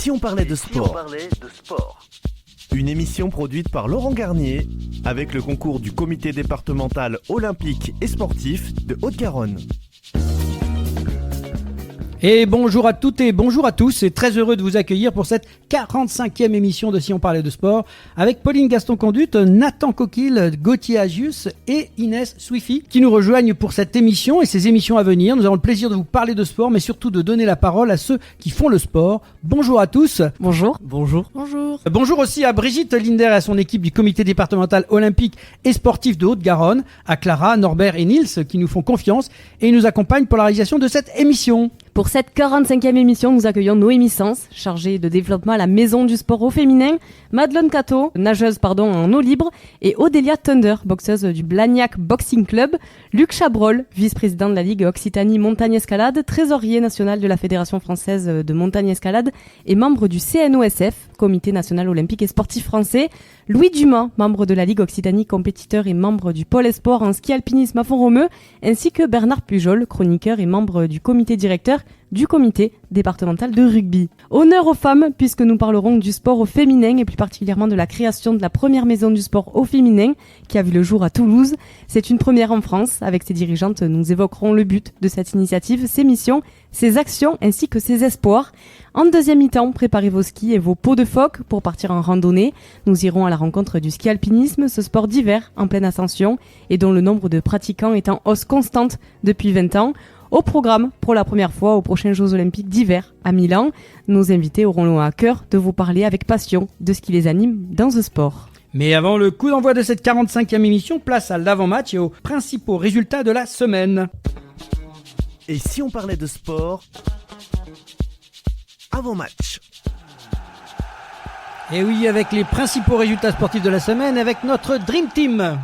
Si on parlait de sport. Une émission produite par Laurent Garnier avec le concours du comité départemental olympique et sportif de Haute-Garonne. Et bonjour à toutes et bonjour à tous, et très heureux de vous accueillir pour cette 45e émission de Si on parlait de sport avec Pauline Gaston-Conduite, Nathan Coquille, Gauthier Agius et Inès Swifi qui nous rejoignent pour cette émission et ces émissions à venir. Nous avons le plaisir de vous parler de sport, mais surtout de donner la parole à ceux qui font le sport. Bonjour à tous. Bonjour. Bonjour. Bonjour. Bonjour aussi à Brigitte Linder et à son équipe du comité départemental olympique et sportif de Haute-Garonne, à Clara, Norbert et Nils qui nous font confiance et nous accompagnent pour la réalisation de cette émission. Pour cette 45e émission, nous accueillons Noémie Sens, chargée de développement à la Maison du Sport au Féminin, Madeleine Cato, nageuse en eau libre, et Odélia Thunder, boxeuse du Blagnac Boxing Club, Luc Chabrol, vice-président de la Ligue Occitanie Montagne Escalade, trésorier national de la Fédération française de montagne escalade et membre du CNOSF, Comité national olympique et sportif français, Louis Dumas, membre de la Ligue Occitanie compétiteur et membre du pôle sport en ski alpinisme à Font-Romeu, ainsi que Bernard Pujol, chroniqueur et membre du comité directeur du comité départemental de rugby. Honneur aux femmes, puisque nous parlerons du sport au féminin et plus particulièrement de la création de la première maison du sport au féminin qui a vu le jour à Toulouse. C'est une première en France. Avec ses dirigeantes, nous évoquerons le but de cette initiative, ses missions, ses actions ainsi que ses espoirs. En deuxième mi-temps, préparez vos skis et vos peaux de phoque pour partir en randonnée. Nous irons à la rencontre du ski alpinisme, ce sport d'hiver en pleine ascension et dont le nombre de pratiquants est en hausse constante depuis 20 ans. Au programme, pour la première fois aux prochains Jeux Olympiques d'hiver à Milan, nos invités auront à cœur de vous parler avec passion de ce qui les anime dans ce sport. Mais avant le coup d'envoi de cette 45e émission, place à l'avant-match et aux principaux résultats de la semaine. Et si on parlait de sport avant-match. Et oui, avec les principaux résultats sportifs de la semaine, avec notre Dream Team.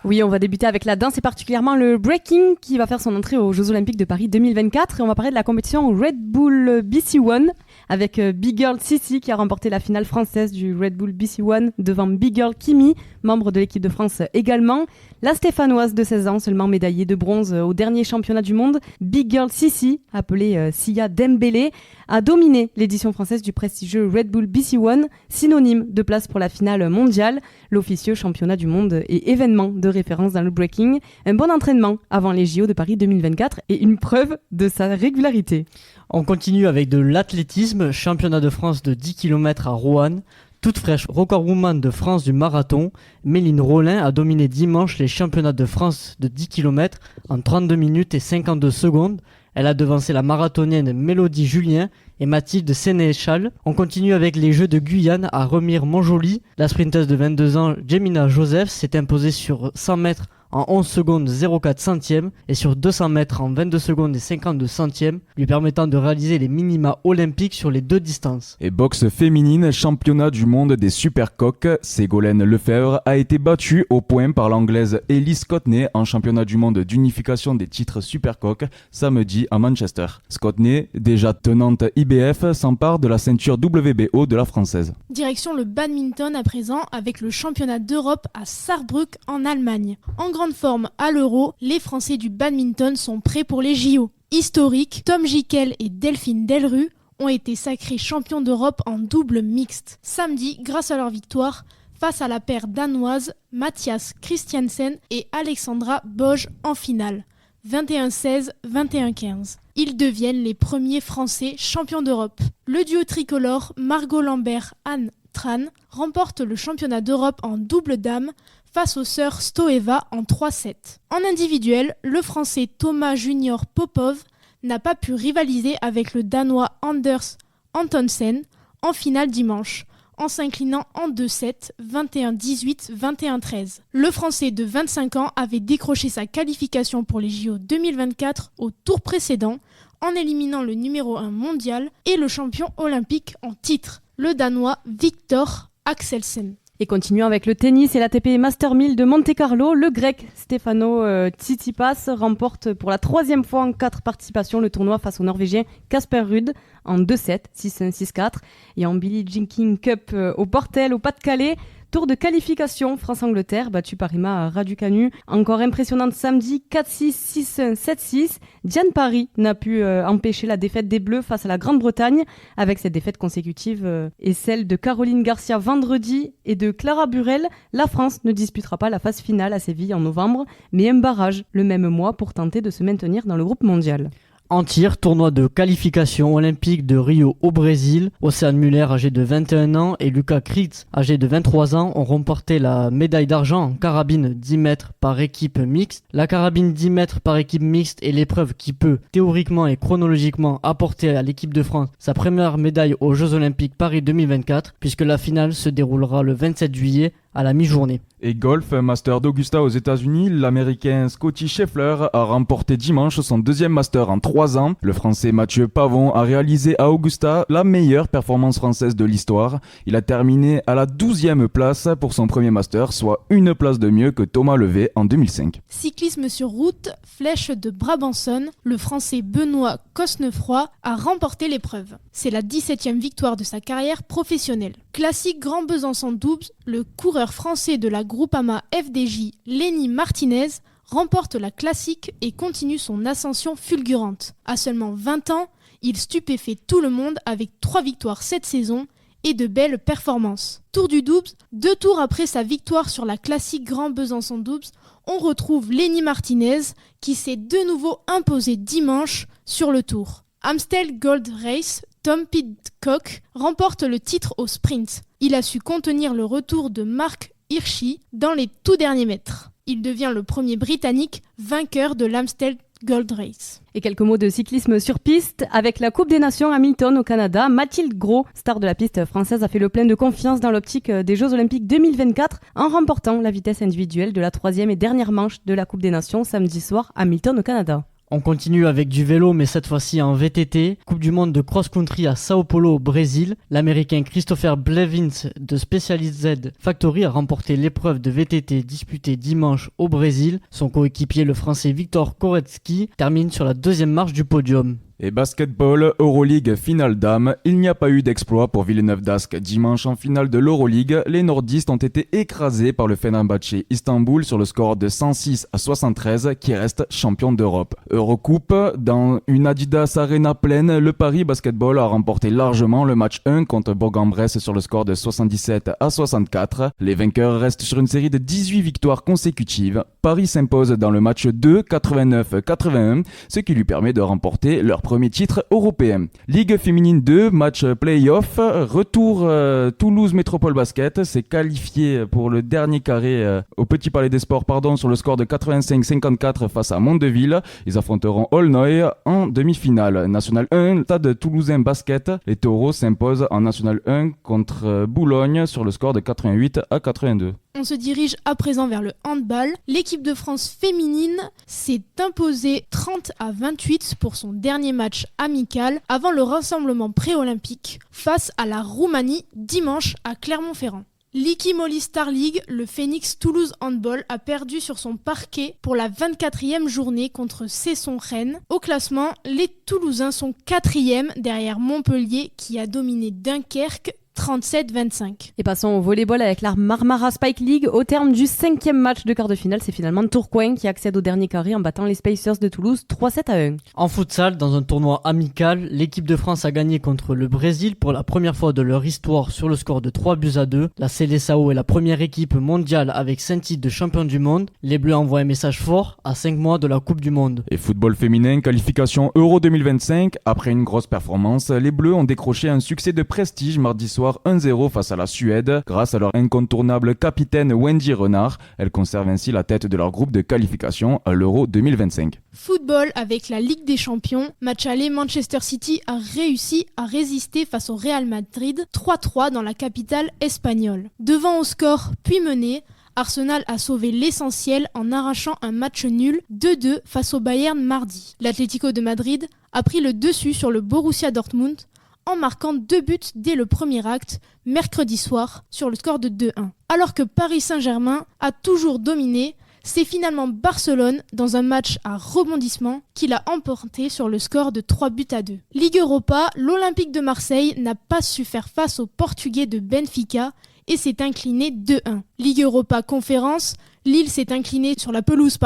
Oui, on va débuter avec la danse et particulièrement le breaking qui va faire son entrée aux Jeux Olympiques de Paris 2024 et on va parler de la compétition Red Bull BC One avec Big Girl Sissi qui a remporté la finale française du Red Bull BC One devant Big Girl Kimi, membre de l'équipe de France également. La Stéphanoise de 16 ans, seulement médaillée de bronze au dernier championnat du monde, Big Girl Sissi, appelée Sia Dembélé, a dominé l'édition française du prestigieux Red Bull BC One, synonyme de place pour la finale mondiale, l'officieux championnat du monde et événement de référence dans le breaking, un bon entraînement avant les JO de Paris 2024 et une preuve de sa régularité. On continue avec de l'athlétisme, championnat de France de 10 km à Roanne. Toute fraîche recordwoman de France du marathon, Méline Rollin a dominé dimanche les championnats de France de 10 km en 32 minutes et 52 secondes. Elle a devancé la marathonienne Mélodie Julien et Mathilde Sénéchal. On continue avec les Jeux de Guyane à Remire-Montjoly. La sprinteuse de 22 ans, Jemina Joseph, s'est imposée sur 100 mètres en 11 secondes 04 centièmes et sur 200 mètres en 22 secondes et 52 centièmes, lui permettant de réaliser les minima olympiques sur les deux distances. Et boxe féminine, championnat du monde des supercoques, Ségolène Lefebvre a été battue au point par l'anglaise Elise Cotney en championnat du monde d'unification des titres supercoques samedi à Manchester. Cotney, déjà tenante IBF, s'empare de la ceinture WBO de la française. Direction le badminton à présent avec le championnat d'Europe à Saarbrück en Allemagne. En grande forme à l'Euro, les Français du badminton sont prêts pour les JO. Historiques, Tom Jikel et Delphine Delru ont été sacrés champions d'Europe en double mixte. Samedi, grâce à leur victoire, face à la paire danoise Mathias Christiansen et Alexandra Boge en finale. 21-16, 21-15. Ils deviennent les premiers Français champions d'Europe. Le duo tricolore Margot Lambert-Anne Tran remporte le championnat d'Europe en double dame face aux sœurs Stoeva en 3-7. En individuel, le Français Thomas Junior Popov n'a pas pu rivaliser avec le Danois Anders Antonsen en finale dimanche, en s'inclinant en 2-7, 21-18, 21-13. Le Français de 25 ans avait décroché sa qualification pour les JO 2024 au tour précédent, en éliminant le numéro 1 mondial et le champion olympique en titre, le Danois Viktor Axelsen. Et continuons avec le tennis et l'ATP Master 1000 de Monte-Carlo. Le grec Stefano Tsitsipas remporte pour la 3e fois en 4 participations le tournoi face au norvégien Casper Ruud en 2-7, 6-1, 6-4. Et en Billie Jean King Cup au Portel, au Pas-de-Calais, Tour de qualification, France-Angleterre, battue par Rima Raducanu. Encore impressionnante samedi, 4-6, 6-1, 7-6. Diane Paris n'a pu empêcher la défaite des Bleus face à la Grande-Bretagne, avec cette défaite consécutive et celle de Caroline Garcia vendredi et de Clara Burel. La France ne disputera pas la phase finale à Séville en novembre, mais un barrage le même mois pour tenter de se maintenir dans le groupe mondial. En tir, tournoi de qualification olympique de Rio au Brésil. Océane Muller, âgé de 21 ans, et Lucas Kritz, âgé de 23 ans, ont remporté la médaille d'argent en carabine 10 mètres par équipe mixte. La carabine 10 mètres par équipe mixte est l'épreuve qui peut, théoriquement et chronologiquement, apporter à l'équipe de France sa première médaille aux Jeux Olympiques Paris 2024, puisque la finale se déroulera le 27 juillet à la mi-journée. Et golf, Master d'Augusta aux États-Unis, l'Américain Scotty Scheffler a remporté dimanche son deuxième Master en 3 ans. Le Français Mathieu Pavon a réalisé à Augusta la meilleure performance française de l'histoire. Il a terminé à la 12e place pour son premier Master, soit une place de mieux que Thomas Levet en 2005. Cyclisme sur route, flèche de Brabançonne, le Français Benoît Cosnefroy a remporté l'épreuve. C'est la 17e victoire de sa carrière professionnelle. Classique Grand Besançon Doubs, le coureur français de la Groupama FDJ, Lenny Martinez, remporte la classique et continue son ascension fulgurante. À seulement 20 ans, il stupéfait tout le monde avec 3 victoires cette saison et de belles performances. Tour du Doubs, 2 tours après sa victoire sur la classique Grand Besançon Doubs, on retrouve Lenny Martinez qui s'est de nouveau imposé dimanche sur le Tour. Amstel Gold Race, Tom Pidcock remporte le titre au sprint. Il a su contenir le retour de Mark Hirschi dans les tout derniers mètres. Il devient le premier Britannique vainqueur de l'Amstel Gold Race. Et quelques mots de cyclisme sur piste. Avec la Coupe des Nations Hamilton au Canada, Mathilde Gros, star de la piste française, a fait le plein de confiance dans l'optique des Jeux Olympiques 2024 en remportant la vitesse individuelle de la 3e et dernière manche de la Coupe des Nations samedi soir à Hamilton au Canada. On continue avec du vélo, mais cette fois-ci en VTT. Coupe du monde de cross-country à Sao Paulo au Brésil. L'Américain Christopher Blevins de Specialized Factory a remporté l'épreuve de VTT disputée dimanche au Brésil. Son coéquipier, le Français Victor Koretsky, termine sur la 2e marche du podium. Et basketball, Euroleague finale dames, il n'y a pas eu d'exploit pour Villeneuve d'Ascq. Dimanche en finale de l'Euroleague, les nordistes ont été écrasés par le Fenerbahçe Istanbul sur le score de 106-73 qui reste champion d'Europe. Eurocoupe, dans une Adidas Arena pleine, le Paris Basketball a remporté largement le match 1 contre Bourg-en-Bresse sur le score de 77-64. Les vainqueurs restent sur une série de 18 victoires consécutives. Paris s'impose dans le match 2, 89-81, ce qui lui permet de remporter leur premier titre européen. Ligue féminine 2, match play-off, retour Toulouse Métropole Basket s'est qualifié pour le dernier carré au Petit Palais des Sports sur le score de 85-54 face à Mondeville. Ils affronteront Aulnoy en demi-finale. National 1, Stade Toulousain Basket, les Taureaux s'imposent en National 1 contre Boulogne sur le score de 88-82. On se dirige à présent vers le handball. L'équipe de France féminine s'est imposée 30-28 pour son dernier match amical avant le rassemblement pré-olympique face à la Roumanie dimanche à Clermont-Ferrand. L'Iki Moly Star League, le Phoenix Toulouse Handball a perdu sur son parquet pour la 24e journée contre Cesson-Rennes. Au classement, les Toulousains sont 4e derrière Montpellier qui a dominé Dunkerque 37-25. Et passons au volleyball avec la Marmara Spike League. Au terme du 5e match de quart de finale, c'est finalement Tourcoing qui accède au dernier carré en battant les Spacers de Toulouse 3-7-1. En futsal, dans un tournoi amical, l'équipe de France a gagné contre le Brésil pour la première fois de leur histoire sur le score de 3-2. La Seleção est la première équipe mondiale avec 5 titres de champion du monde. Les Bleus envoient un message fort à 5 mois de la Coupe du Monde. Et football féminin, qualification Euro 2025. Après une grosse performance, les Bleus ont décroché un succès de prestige mardi soir 1-0 face à la Suède. Grâce à leur incontournable capitaine Wendy Renard, elles conservent ainsi la tête de leur groupe de qualification à l'Euro 2025. Football avec la Ligue des Champions. Match aller, Manchester City a réussi à résister face au Real Madrid 3-3 dans la capitale espagnole. Devant au score puis mené, Arsenal a sauvé l'essentiel en arrachant un match nul 2-2 face au Bayern mardi. L'Atlético de Madrid a pris le dessus sur le Borussia Dortmund en marquant 2 buts dès le premier acte, mercredi soir, sur le score de 2-1. Alors que Paris Saint-Germain a toujours dominé, C'est finalement Barcelone, dans un match à rebondissement, qui l'a emporté sur le score de 3-2. Ligue Europa, l'Olympique de Marseille n'a pas su faire face aux Portugais de Benfica et s'est incliné 2-1. Ligue Europa Conférence, Lille s'est incliné sur la pelouse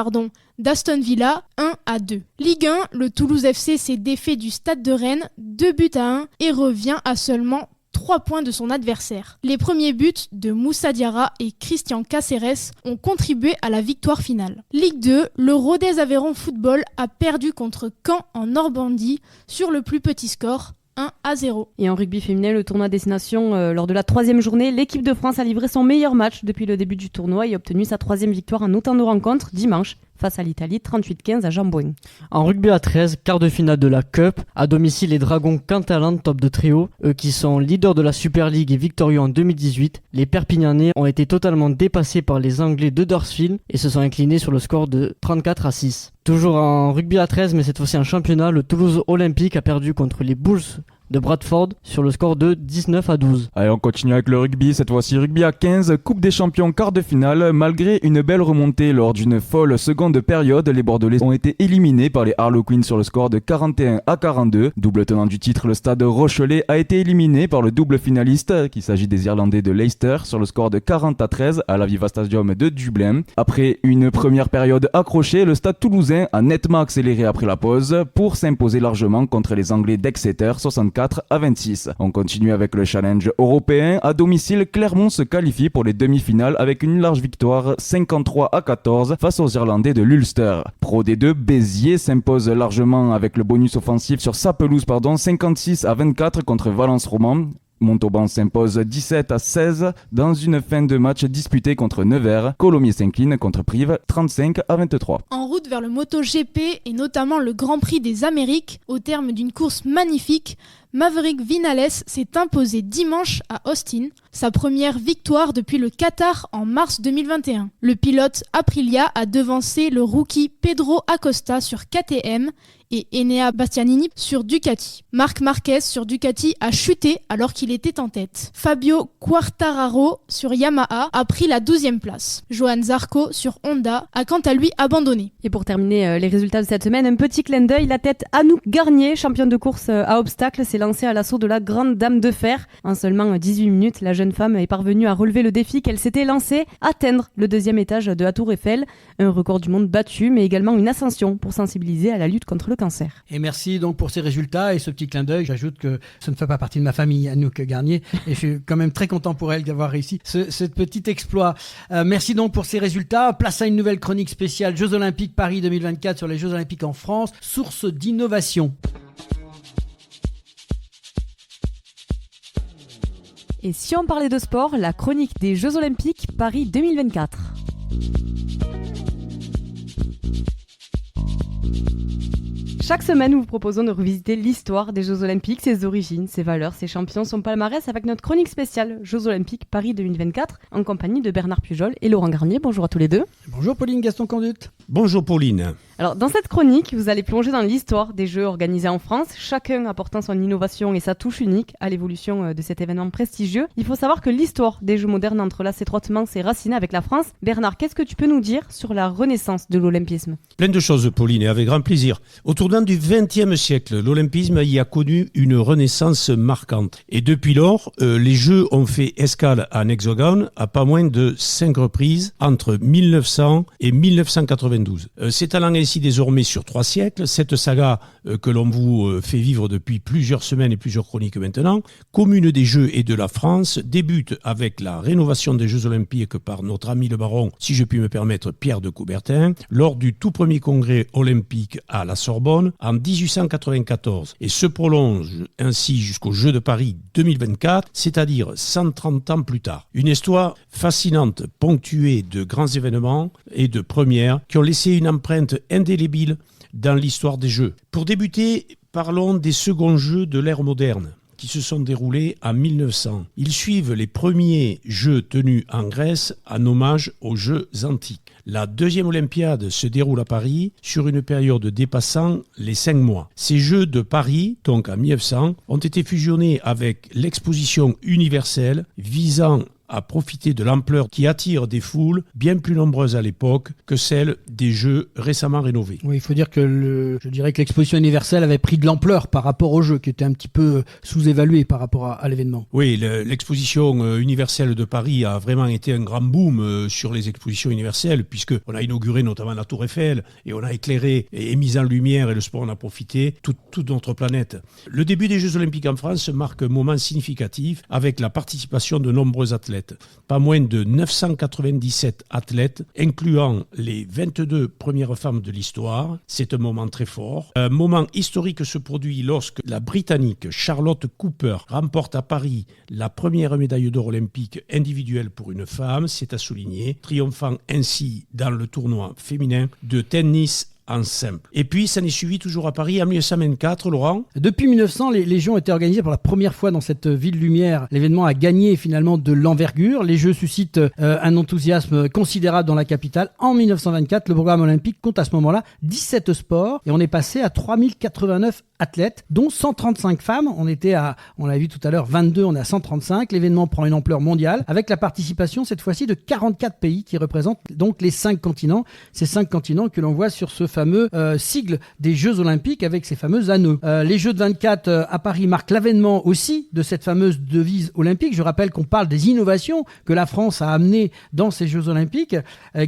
d'Aston Villa 1-2. Ligue 1, le Toulouse FC s'est défait du Stade de Rennes 2-1 et revient à seulement 3 points de son adversaire. Les premiers buts de Moussa Diarra et Christian Cáceres ont contribué à la victoire finale. Ligue 2, le Rodez Aveyron Football a perdu contre Caen en Normandie sur le plus petit score, 1-0. Et en rugby féminin, le tournoi Destination, lors de la 3e journée, l'équipe de France a livré son meilleur match depuis le début du tournoi et obtenu sa 3e victoire en autant de rencontres dimanche face à l'Italie, 38-15 à Jambouin. En rugby à 13, quart de finale de la Cup, à domicile les Dragons Cantalan, top de trio, eux qui sont leaders de la Super League et victorieux en 2018, les Perpignanais ont été totalement dépassés par les Anglais de Dorsfield et se sont inclinés sur le score de 34-6. Toujours en rugby à 13, mais cette fois-ci en championnat, le Toulouse Olympique a perdu contre les Bulls de Bradford sur le score de 19-12. Allez, on continue avec le rugby, cette fois-ci rugby à 15, Coupe des Champions quart de finale. Malgré une belle remontée lors d'une folle seconde période, les Bordelais ont été éliminés par les Harlequins sur le score de 41-42. Double tenant du titre, le Stade Rochelais a été éliminé par le double finaliste, qu'il s'agit des Irlandais de Leicester, sur le score de 40-13 à l'Aviva Stadium de Dublin. Après une première période accrochée, le Stade Toulousain a nettement accéléré après la pause pour s'imposer largement contre les Anglais d'Exeter, 64-26. On continue avec le challenge européen. À domicile, Clermont se qualifie pour les demi-finales avec une large victoire 53-14 face aux Irlandais de l'Ulster. Pro D2, Béziers s'impose largement avec le bonus offensif sur sa pelouse, 56-24 contre Valence Roman. Montauban s'impose 17-16 dans une fin de match disputée contre Nevers. Colomiers s'incline contre Brive 35-23. En route vers le MotoGP et notamment le Grand Prix des Amériques, au terme d'une course magnifique, Maverick Vinales s'est imposé dimanche à Austin, sa première victoire depuis le Qatar en mars 2021. Le pilote Aprilia a devancé le rookie Pedro Acosta sur KTM et Enea Bastianini sur Ducati. Marc Marquez sur Ducati a chuté alors qu'il était en tête. Fabio Quartararo sur Yamaha a pris la 12e place. Johan Zarco sur Honda a quant à lui abandonné. Et pour terminer les résultats de cette semaine, un petit clin d'œil, la tête Anouk Garnier, championne de course à obstacles, s'est lancée à l'assaut de la Grande Dame de Fer. En seulement 18 minutes, la jeune femme est parvenue à relever le défi qu'elle s'était lancé, atteindre le 2e étage de la Tour Eiffel. Un record du monde battu, mais également une ascension pour sensibiliser à la lutte contre le cancer. Et merci donc pour ces résultats et ce petit clin d'œil. J'ajoute que ça ne fait pas partie de ma famille, Anouk Garnier, et je suis quand même très content pour elle d'avoir réussi ce petit exploit. Merci donc pour ces résultats. Place à une nouvelle chronique spéciale Jeux Olympiques Paris 2024 sur les Jeux Olympiques en France, source d'innovation. Et si on parlait de sport, la chronique des Jeux Olympiques Paris 2024. Chaque semaine, nous vous proposons de revisiter l'histoire des Jeux Olympiques, ses origines, ses valeurs, ses champions, son palmarès avec notre chronique spéciale Jeux Olympiques Paris 2024 en compagnie de Bernard Pujol et Laurent Garnier. Bonjour à tous les deux. Bonjour Pauline Gaston-Conduit. Bonjour Pauline. Alors, dans cette chronique, vous allez plonger dans l'histoire des Jeux organisés en France, chacun apportant son innovation et sa touche unique à l'évolution de cet événement prestigieux. Il faut savoir que l'histoire des Jeux modernes entrelace étroitement ses racines avec la France. Bernard, qu'est-ce que tu peux nous dire sur la renaissance de l'olympisme ? Plein de choses Pauline, et avec grand plaisir. Au tournant du XXe siècle, l'olympisme y a connu une renaissance marquante. Et depuis lors, les Jeux ont fait escale en hexagone à pas moins de 5 reprises entre 1900 et 1992. S'étalant ainsi désormais sur 3 siècles, cette saga que l'on vous fait vivre depuis plusieurs semaines et plusieurs chroniques maintenant, commune des Jeux et de la France, débute avec la rénovation des Jeux Olympiques par notre ami le baron, si je puis me permettre, Pierre de Coubertin, lors du tout premier congrès olympique à la Sorbonne en 1894 et se prolonge ainsi jusqu'aux Jeux de Paris 2024, c'est-à-dire 130 ans plus tard. Une histoire fascinante, ponctuée de grands événements et de premières qui ont laissé une empreinte indélébile dans l'histoire des Jeux. Pour débuter, parlons des seconds Jeux de l'ère moderne qui se sont déroulés en 1900. Ils suivent les premiers Jeux tenus en Grèce en hommage aux Jeux antiques. La deuxième Olympiade se déroule à Paris sur une période dépassant les 5 mois. Ces Jeux de Paris, donc en 1900, ont été fusionnés avec l'exposition universelle visant à profiter de l'ampleur qui attire des foules bien plus nombreuses à l'époque que celles des Jeux récemment rénovés. Oui, il faut dire que je dirais que l'exposition universelle avait pris de l'ampleur par rapport au jeu, qui était un petit peu sous-évalué par rapport à l'événement. Oui, l'exposition universelle de Paris a vraiment été un grand boom sur les expositions universelles, puisqu'on a inauguré notamment la Tour Eiffel, et on a éclairé et mis en lumière, et le sport en a profité, toute notre planète. Le début des Jeux Olympiques en France marque un moment significatif avec la participation de nombreux athlètes. Pas moins de 997 athlètes, incluant les 22 premières femmes de l'histoire. C'est un moment très fort. Un moment historique se produit lorsque la Britannique Charlotte Cooper remporte à Paris la première médaille d'or olympique individuelle pour une femme, c'est à souligner, triomphant ainsi dans le tournoi féminin de tennis en simple. Et puis, ça n'est suivi toujours à Paris en 1924, Laurent. Depuis 1900, les Jeux ont été organisés pour la première fois dans cette ville lumière. L'événement a gagné finalement de l'envergure. Les Jeux suscitent un enthousiasme considérable dans la capitale. En 1924, le programme olympique compte à ce moment-là 17 sports et on est passé à 3089 athlètes, dont 135 femmes. On l'a vu tout à l'heure, 22, on est à 135. L'événement prend une ampleur mondiale avec la participation cette fois-ci de 44 pays qui représentent donc les 5 continents. Ces 5 continents que l'on voit sur ce fameux sigle des Jeux Olympiques avec ces fameux anneaux. Les Jeux de 24 à Paris marquent l'avènement aussi de cette fameuse devise olympique. Je rappelle qu'on parle des innovations que la France a amenées dans ces Jeux Olympiques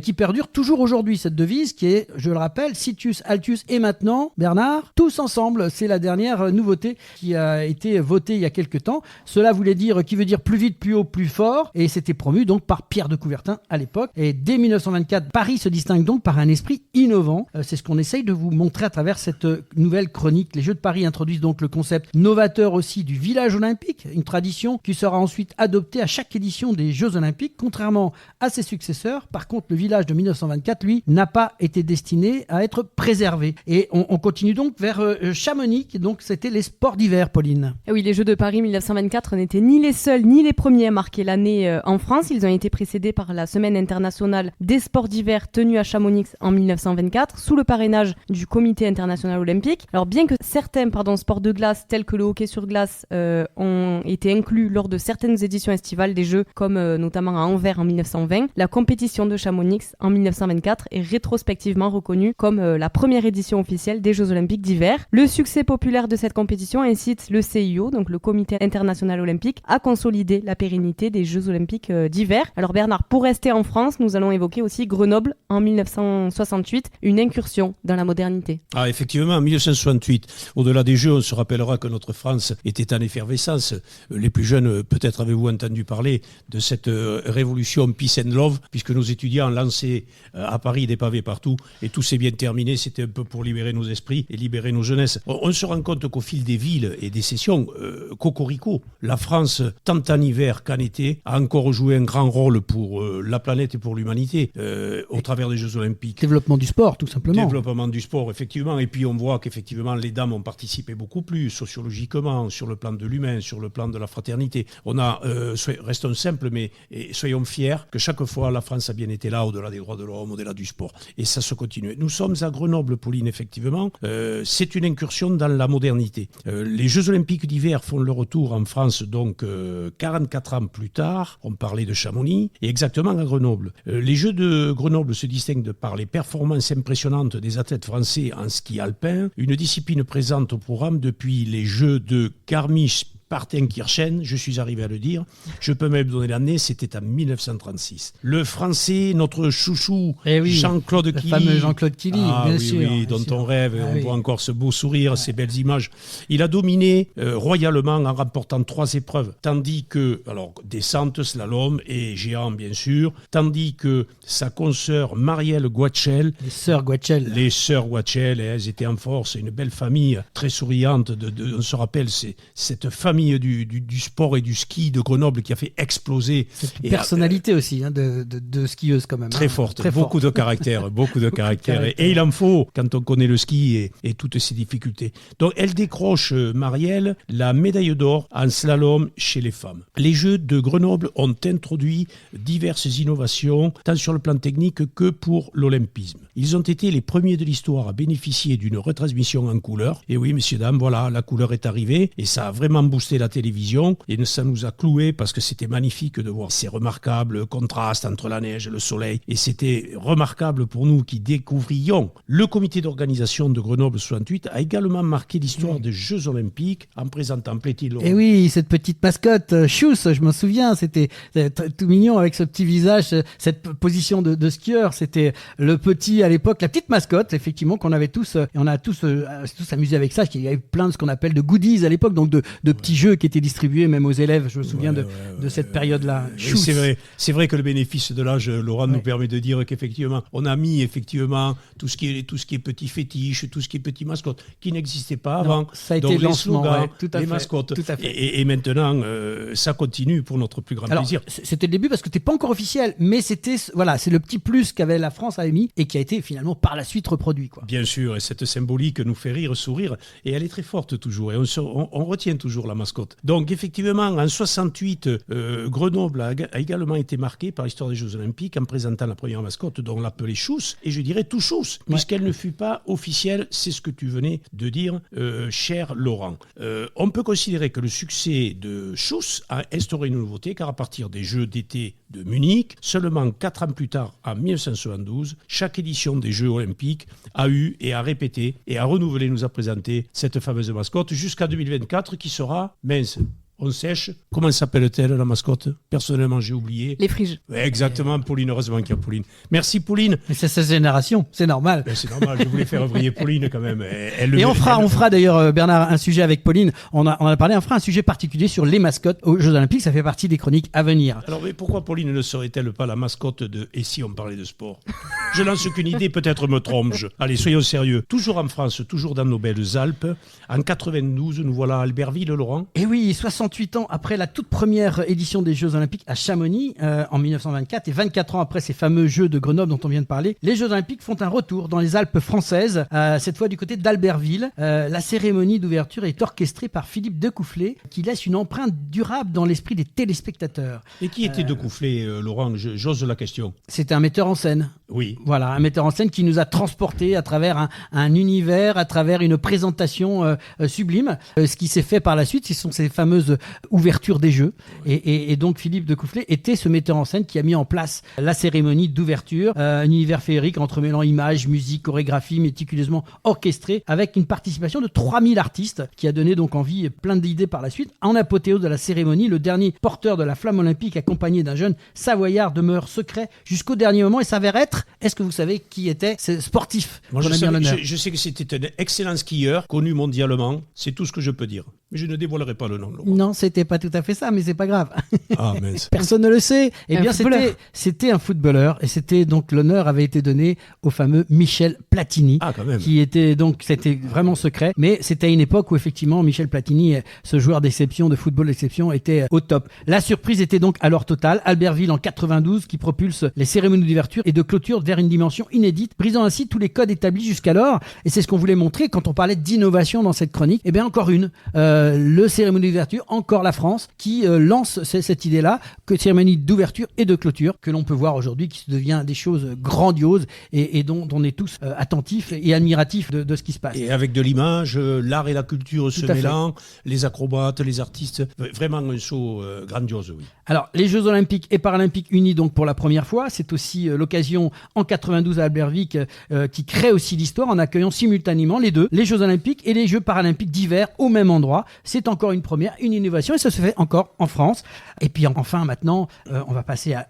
qui perdurent toujours aujourd'hui. Cette devise qui est, je le rappelle, Situs, Altus et maintenant, Bernard, tous ensemble. C'est la dernière nouveauté qui a été votée il y a quelques temps. Cela voulait dire, qui veut dire plus vite, plus haut, plus fort. Et c'était promu donc par Pierre de Coubertin à l'époque. Et dès 1924, Paris se distingue donc par un esprit innovant. C'est ce qu'on essaye de vous montrer à travers cette nouvelle chronique. Les Jeux de Paris introduisent donc le concept novateur aussi du village olympique, une tradition qui sera ensuite adoptée à chaque édition des Jeux Olympiques, contrairement à ses successeurs. Par contre, le village de 1924, lui, n'a pas été destiné à être préservé. Et on continue donc vers Chamonix, donc c'était les sports d'hiver, Pauline. Et oui, les Jeux de Paris 1924 n'étaient ni les seuls ni les premiers à marquer l'année en France. Ils ont été précédés par la Semaine internationale des sports d'hiver tenue à Chamonix en 1924, sous le parrainage du Comité international olympique. Alors bien que certains sports de glace tels que le hockey sur glace ont été inclus lors de certaines éditions estivales des Jeux, comme notamment à Anvers en 1920, la compétition de Chamonix en 1924 est rétrospectivement reconnue comme la première édition officielle des Jeux olympiques d'hiver. Le succès populaire de cette compétition incite le CIO, donc le Comité international olympique, à consolider la pérennité des Jeux olympiques d'hiver. Alors Bernard, pour rester en France, nous allons évoquer aussi Grenoble en 1968, une incursion dans la modernité. Ah, effectivement, en 1968, au-delà des Jeux, on se rappellera que notre France était en effervescence. Les plus jeunes, peut-être avez-vous entendu parler de cette révolution Peace and Love, puisque nos étudiants lançaient à Paris des pavés partout, et tout s'est bien terminé. C'était un peu pour libérer nos esprits et libérer nos jeunesses. On se rend compte qu'au fil des villes et des sessions, cocorico, la France, tant en hiver qu'en été, a encore joué un grand rôle pour la planète et pour l'humanité au travers des Jeux Olympiques. Développement du sport, tout simplement. Développement du sport, effectivement. Et puis on voit qu'effectivement, les dames ont participé beaucoup plus sociologiquement, sur le plan de l'humain, sur le plan de la fraternité. On a, restons simples, mais soyons fiers que chaque fois, la France a bien été là, au-delà des droits de l'homme, au-delà du sport. Et ça se continue. Nous sommes à Grenoble, Pauline, effectivement. C'est une incursion dans la modernité. Les Jeux Olympiques d'hiver font leur retour en France, donc 44 ans plus tard. On parlait de Chamonix, et exactement à Grenoble. Les Jeux de Grenoble se distinguent par les performances impressionnantes des athlètes français en ski alpin, une discipline présente au programme depuis les Jeux de Garmisch-Partenkirchen, je suis arrivé à le dire. Je peux même donner l'année, c'était en 1936. Le français, notre chouchou, Jean-Claude Killy. Le fameux Jean-Claude Killy, bien sûr. Oui, dont on rêve, on voit encore ce beau sourire, ces belles images. Il a dominé royalement en remportant 3 épreuves, tandis que, descente, slalom et géant, bien sûr, tandis que sa consoeur Marielle Guachel. Les sœurs Guachel, elles étaient en force, une belle famille très souriante. On se rappelle, c'est cette famille du sport et du ski de Grenoble qui a fait exploser. Cette personnalité aussi de skieuse quand même. Très forte, beaucoup de caractère. Et il en faut quand on connaît le ski et toutes ses difficultés. Donc elle décroche, Marielle, la médaille d'or en slalom chez les femmes. Les Jeux de Grenoble ont introduit diverses innovations, tant sur le plan technique que pour l'olympisme. Ils ont été les premiers de l'histoire à bénéficier d'une retransmission en couleur. Et oui, messieurs, dames, voilà, la couleur est arrivée et ça a vraiment boosté la télévision et ça nous a cloué parce que c'était magnifique de voir ces remarquables contrastes entre la neige et le soleil. Et c'était remarquable pour nous qui découvrions. Le comité d'organisation de Grenoble 68 a également marqué l'histoire des Jeux Olympiques en présentant Plaît-il Laurent. Et oui, cette petite mascotte, Schuss, je m'en souviens, c'était tout mignon avec ce petit visage, cette position de skieur. C'était le petit, à l'époque, la petite mascotte, effectivement, qu'on avait tous, et on a tous amusé avec ça. Il y avait plein de ce qu'on appelle de goodies à l'époque, donc de petits jeux qui étaient distribués même aux élèves. Je me souviens de cette période-là. C'est vrai que le bénéfice de l'âge, Laurent, nous permet de dire qu'effectivement, on a mis effectivement tout ce qui est petit fétiche, tout ce qui est petit mascotte, qui n'existait pas avant. Ça a été le lancement, les mascottes. Tout à fait. Et maintenant, ça continue pour notre plus grand plaisir. C'était le début parce que c'était pas encore officiel, mais c'est le petit plus qu'avait la France a émis et qui a été finalement par la suite reproduit, quoi. Bien sûr, et cette symbolique nous fait rire, sourire, et elle est très forte toujours, et on retient toujours la mascotte. Donc effectivement, en 68, Grenoble a également été marquée par l'histoire des Jeux Olympiques en présentant la première mascotte, dont on l'appelait Schuss, et je dirais tout Schuss, puisqu'elle ne fut pas officielle, c'est ce que tu venais de dire, cher Laurent. On peut considérer que le succès de Schuss a instauré une nouveauté, car à partir des Jeux d'été de Munich, seulement 4 ans plus tard, en 1972, chaque édition des Jeux Olympiques a eu et a répété et a renouvelé, nous a présenté cette fameuse mascotte jusqu'à 2024 qui sera mince. On sèche. Comment s'appelle-t-elle, la mascotte? Personnellement, j'ai oublié. Les friges. Ouais, exactement, Pauline. Heureusement qu'il y a Pauline. Merci, Pauline. Mais c'est sa génération, c'est normal. Ben, c'est normal, je voulais faire briller Pauline quand même. On fera d'ailleurs, Bernard, un sujet avec Pauline. On a parlé, on fera un sujet particulier sur les mascottes aux Jeux Olympiques. Ça fait partie des chroniques à venir. Alors, mais pourquoi Pauline ne serait-elle pas la mascotte de Et si on parlait de sport? Je lance qu'une idée, peut-être me trompe-je. Allez, soyons sérieux. Toujours en France, toujours dans nos belles Alpes. En 92, nous voilà à Albertville, Laurent. Et oui, 68 ans après la toute première édition des Jeux Olympiques à Chamonix en 1924 et 24 ans après ces fameux Jeux de Grenoble dont on vient de parler, les Jeux Olympiques font un retour dans les Alpes françaises, cette fois du côté d'Albertville. La cérémonie d'ouverture est orchestrée par Philippe Decoufflé qui laisse une empreinte durable dans l'esprit des téléspectateurs. Et qui était Decoufflé, Laurent? J'ose la question. C'était un metteur en scène. Oui. Voilà, un metteur en scène qui nous a transportés à travers un univers, à travers une présentation sublime. Ce qui s'est fait par la suite, ce sont ces fameuses ouverture des Jeux. Et donc Philippe Decoufflé était ce metteur en scène qui a mis en place la cérémonie d'ouverture, un univers féerique entremêlant images, musique, chorégraphie méticuleusement orchestrée avec une participation de 3000 artistes qui a donné donc envie plein d'idées par la suite. En apothéose de la cérémonie, le dernier porteur de la flamme olympique accompagné d'un jeune savoyard demeure secret jusqu'au dernier moment et s'avère être, est-ce que vous savez qui était ce sportif? Moi, je sais que c'était un excellent skieur connu mondialement, c'est tout ce que je peux dire. Mais je ne dévoilerai pas le nom. Non, c'était pas tout à fait ça, mais c'est pas grave. Ah, mince. Personne ne le sait. Eh bien, c'était un footballeur et c'était donc l'honneur avait été donné au fameux Michel Platini, quand même. Qui était donc c'était vraiment secret, mais c'était à une époque où effectivement Michel Platini, ce joueur d'exception de football d'exception, était au top. La surprise était donc alors totale. Albertville en 92 qui propulse les cérémonies d'ouverture et de clôture vers une dimension inédite, brisant ainsi tous les codes établis jusqu'alors. Et c'est ce qu'on voulait montrer quand on parlait d'innovation dans cette chronique. Eh bien, encore une. Le cérémonie d'ouverture, encore la France, qui lance cette idée-là, que cérémonie d'ouverture et de clôture, que l'on peut voir aujourd'hui, qui devient des choses grandioses et dont on est tous attentifs et admiratifs de ce qui se passe. Et avec de l'image, l'art et la culture se mêlant, les acrobates, les artistes, vraiment un show grandiose, oui. Alors, les Jeux Olympiques et Paralympiques unis donc pour la première fois, c'est aussi l'occasion en 92 à Albertville qui crée aussi l'histoire en accueillant simultanément les deux, les Jeux Olympiques et les Jeux Paralympiques d'hiver au même endroit. C'est encore une première, une innovation et ça se fait encore en France. Et puis enfin maintenant, on va passer à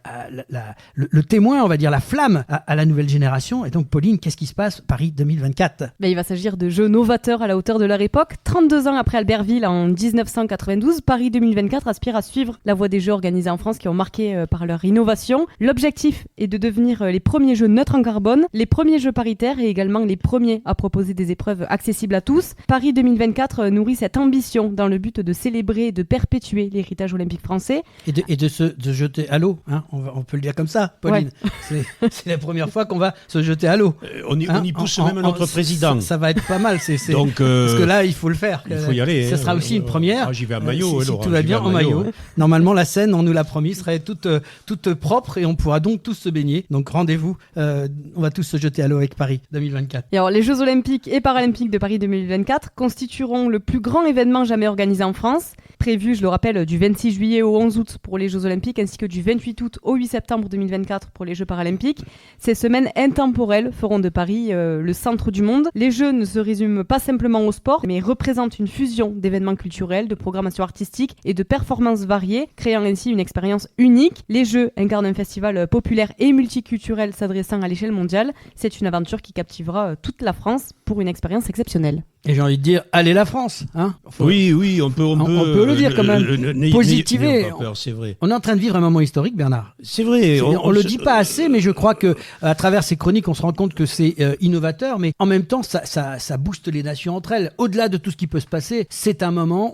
le témoin, on va dire la flamme à la nouvelle génération. Et donc Pauline, qu'est-ce qui se passe Paris 2024? Il va s'agir de jeux novateurs à la hauteur de leur époque. 32 ans après Albertville en 1992, Paris 2024 aspire à suivre la voie des jeux organisés en France qui ont marqué par leur innovation. L'objectif est de devenir les premiers jeux neutres en carbone, les premiers jeux paritaires et également les premiers à proposer des épreuves accessibles à tous. Paris 2024 nourrit cette ambition dans le but de célébrer et de perpétuer l'héritage olympique français. Et de jeter à l'eau, hein, on peut le dire comme ça, Pauline. Ouais. C'est la première fois qu'on va se jeter à l'eau. On y pousse même notre président. Ça va être pas mal. Donc, parce que là, il faut le faire. Il faut y aller. Ça sera aussi une première. J'y vais en maillot. Si tout va bien, en maillot. Normalement, la Seine, on nous l'a promis, serait toute propre et on pourra donc tous se baigner. Donc rendez-vous on va tous se jeter à l'eau avec Paris 2024. Et alors, les Jeux Olympiques et Paralympiques de Paris 2024 constitueront le plus grand événement jamais organisé en France, prévu, je le rappelle, du 26 juillet au 11 août pour les Jeux Olympiques, ainsi que du 28 août au 8 septembre 2024 pour les Jeux Paralympiques. Ces semaines intemporelles feront de Paris le centre du monde. Les Jeux ne se résument pas simplement au sport, mais représentent une fusion d'événements culturels, de programmations artistiques et de performances variées, créant ainsi une expérience unique. Les Jeux incarnent un festival populaire et multiculturel s'adressant à l'échelle mondiale. C'est une aventure qui captivera toute la France pour une expérience exceptionnelle. Et j'ai envie de dire, allez la France, hein. Oui, on peut le dire quand même. Positiver. N'ayez pas peur, c'est vrai. On est en train de vivre un moment historique, Bernard. C'est vrai. On le dit pas assez, mais je crois que à travers ces chroniques, on se rend compte que c'est innovateur, mais en même temps, ça booste les nations entre elles. Au-delà de tout ce qui peut se passer, c'est un moment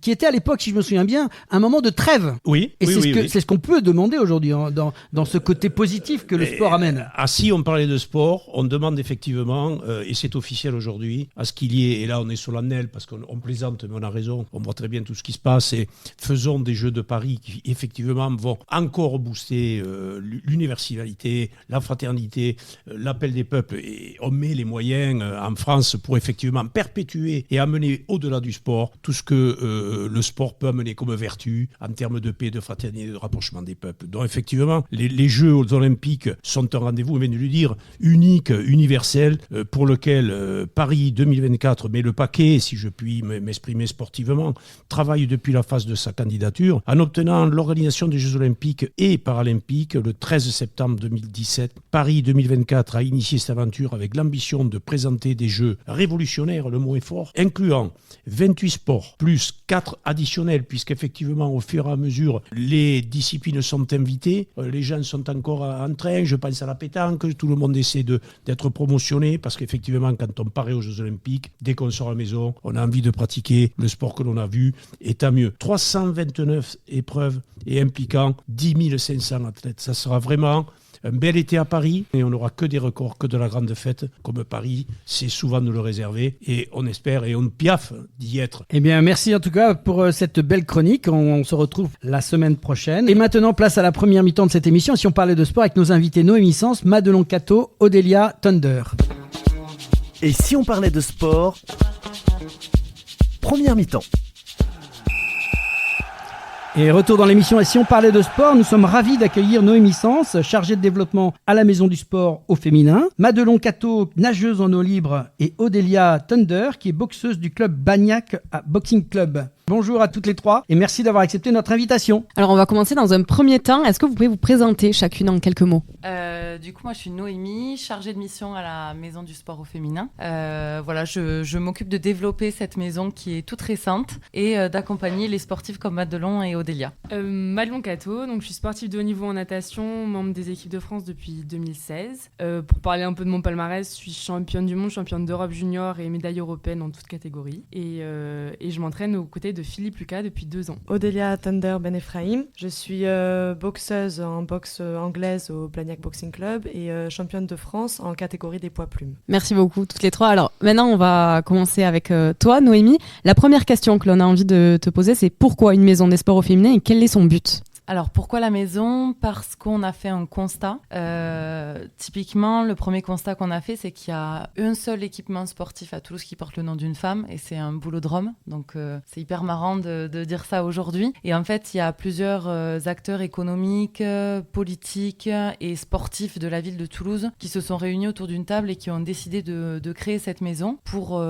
qui était à l'époque, si je me souviens bien, un moment de trêve. Oui. Et c'est ce qu'on peut demander aujourd'hui dans ce côté positif que le sport amène. Si on parlait de sport, on demande effectivement, et c'est officiel aujourd'hui, à ce qu'il y ait, et là on est solennel parce qu'on plaisante, mais on a raison, on voit très bien tout ce qui se passe, et faisons des Jeux de Paris qui effectivement vont encore booster l'universalité, la fraternité, l'appel des peuples, et on met les moyens en France pour effectivement perpétuer et amener au-delà du sport tout ce que le sport peut amener comme vertu en termes de paix, de fraternité, de rapprochement des peuples. Donc effectivement, les Jeux olympiques sont un rendez-vous, on vient de le dire, unique, universel, pour lequel Paris 2024 met le paquet, si je puis m'exprimer sportivement, travaille depuis la phase de sa candidature en obtenant l'organisation des Jeux Olympiques et Paralympiques le 13 septembre 2017. Paris 2024 a initié cette aventure avec l'ambition de présenter des Jeux révolutionnaires, le mot est fort, incluant 28 sports plus 4 additionnels, puisqu'effectivement au fur et à mesure les disciplines sont invitées, les gens sont encore en train, je pense à la pétanque, tout le monde essaie d'être promotionné, parce qu'effectivement quand on paraît aux Jeux Olympiques, dès qu'on sort à la maison, on a envie de pratiquer le sport que l'on a vu, et tant mieux. 329 épreuves et impliquant 10 500 athlètes. Ça sera vraiment un bel été à Paris, et on n'aura que des records, que de la grande fête, comme Paris sait souvent nous le réserver, et on espère et on piaffe d'y être. Eh bien, merci en tout cas pour cette belle chronique. On se retrouve la semaine prochaine. Et maintenant, place à la première mi-temps de cette émission. Si on parlait de sport avec nos invités Noémie Sens, Madelon Cato, Odélia Thunder. Et si on parlait de sport, première mi-temps. Et retour dans l'émission, et si on parlait de sport, nous sommes ravis d'accueillir Noémie Sens, chargée de développement à la Maison du Sport au féminin, Madelon Cato, nageuse en eau libre, et Odélia Thunder, qui est boxeuse du club Bagnac Boxing Club. Bonjour à toutes les trois et merci d'avoir accepté notre invitation. Alors on va commencer dans un premier temps. Est-ce que vous pouvez vous présenter chacune en quelques mots ? Du coup, moi je suis Noémie, chargée de mission à la Maison du Sport au féminin. Voilà, je m'occupe de développer cette maison qui est toute récente et d'accompagner les sportifs comme Madelon et Odélia. Madelon Cato, donc je suis sportive de haut niveau en natation, membre des équipes de France depuis 2016. Pour parler un peu de mon palmarès, je suis championne du monde, championne d'Europe junior et médaille européenne en toute catégorie. Et je m'entraîne aux côtés de Philippe Lucas depuis 2 ans. Odélia Thunder Ben Ephraim, je suis boxeuse en boxe anglaise au Blagnac Boxing Club et championne de France en catégorie des poids plumes. Merci beaucoup toutes les trois. Alors maintenant on va commencer avec toi Noémie. La première question que l'on a envie de te poser, c'est pourquoi une maison des sports au féminin et quel est son but ? Alors pourquoi la maison ? Parce qu'on a fait un constat. Typiquement, le premier constat qu'on a fait, c'est qu'il y a un seul équipement sportif à Toulouse qui porte le nom d'une femme et c'est un boulodrome. Donc c'est hyper marrant de dire ça aujourd'hui. Et en fait, il y a plusieurs acteurs économiques, politiques et sportifs de la ville de Toulouse qui se sont réunis autour d'une table et qui ont décidé de créer cette maison pour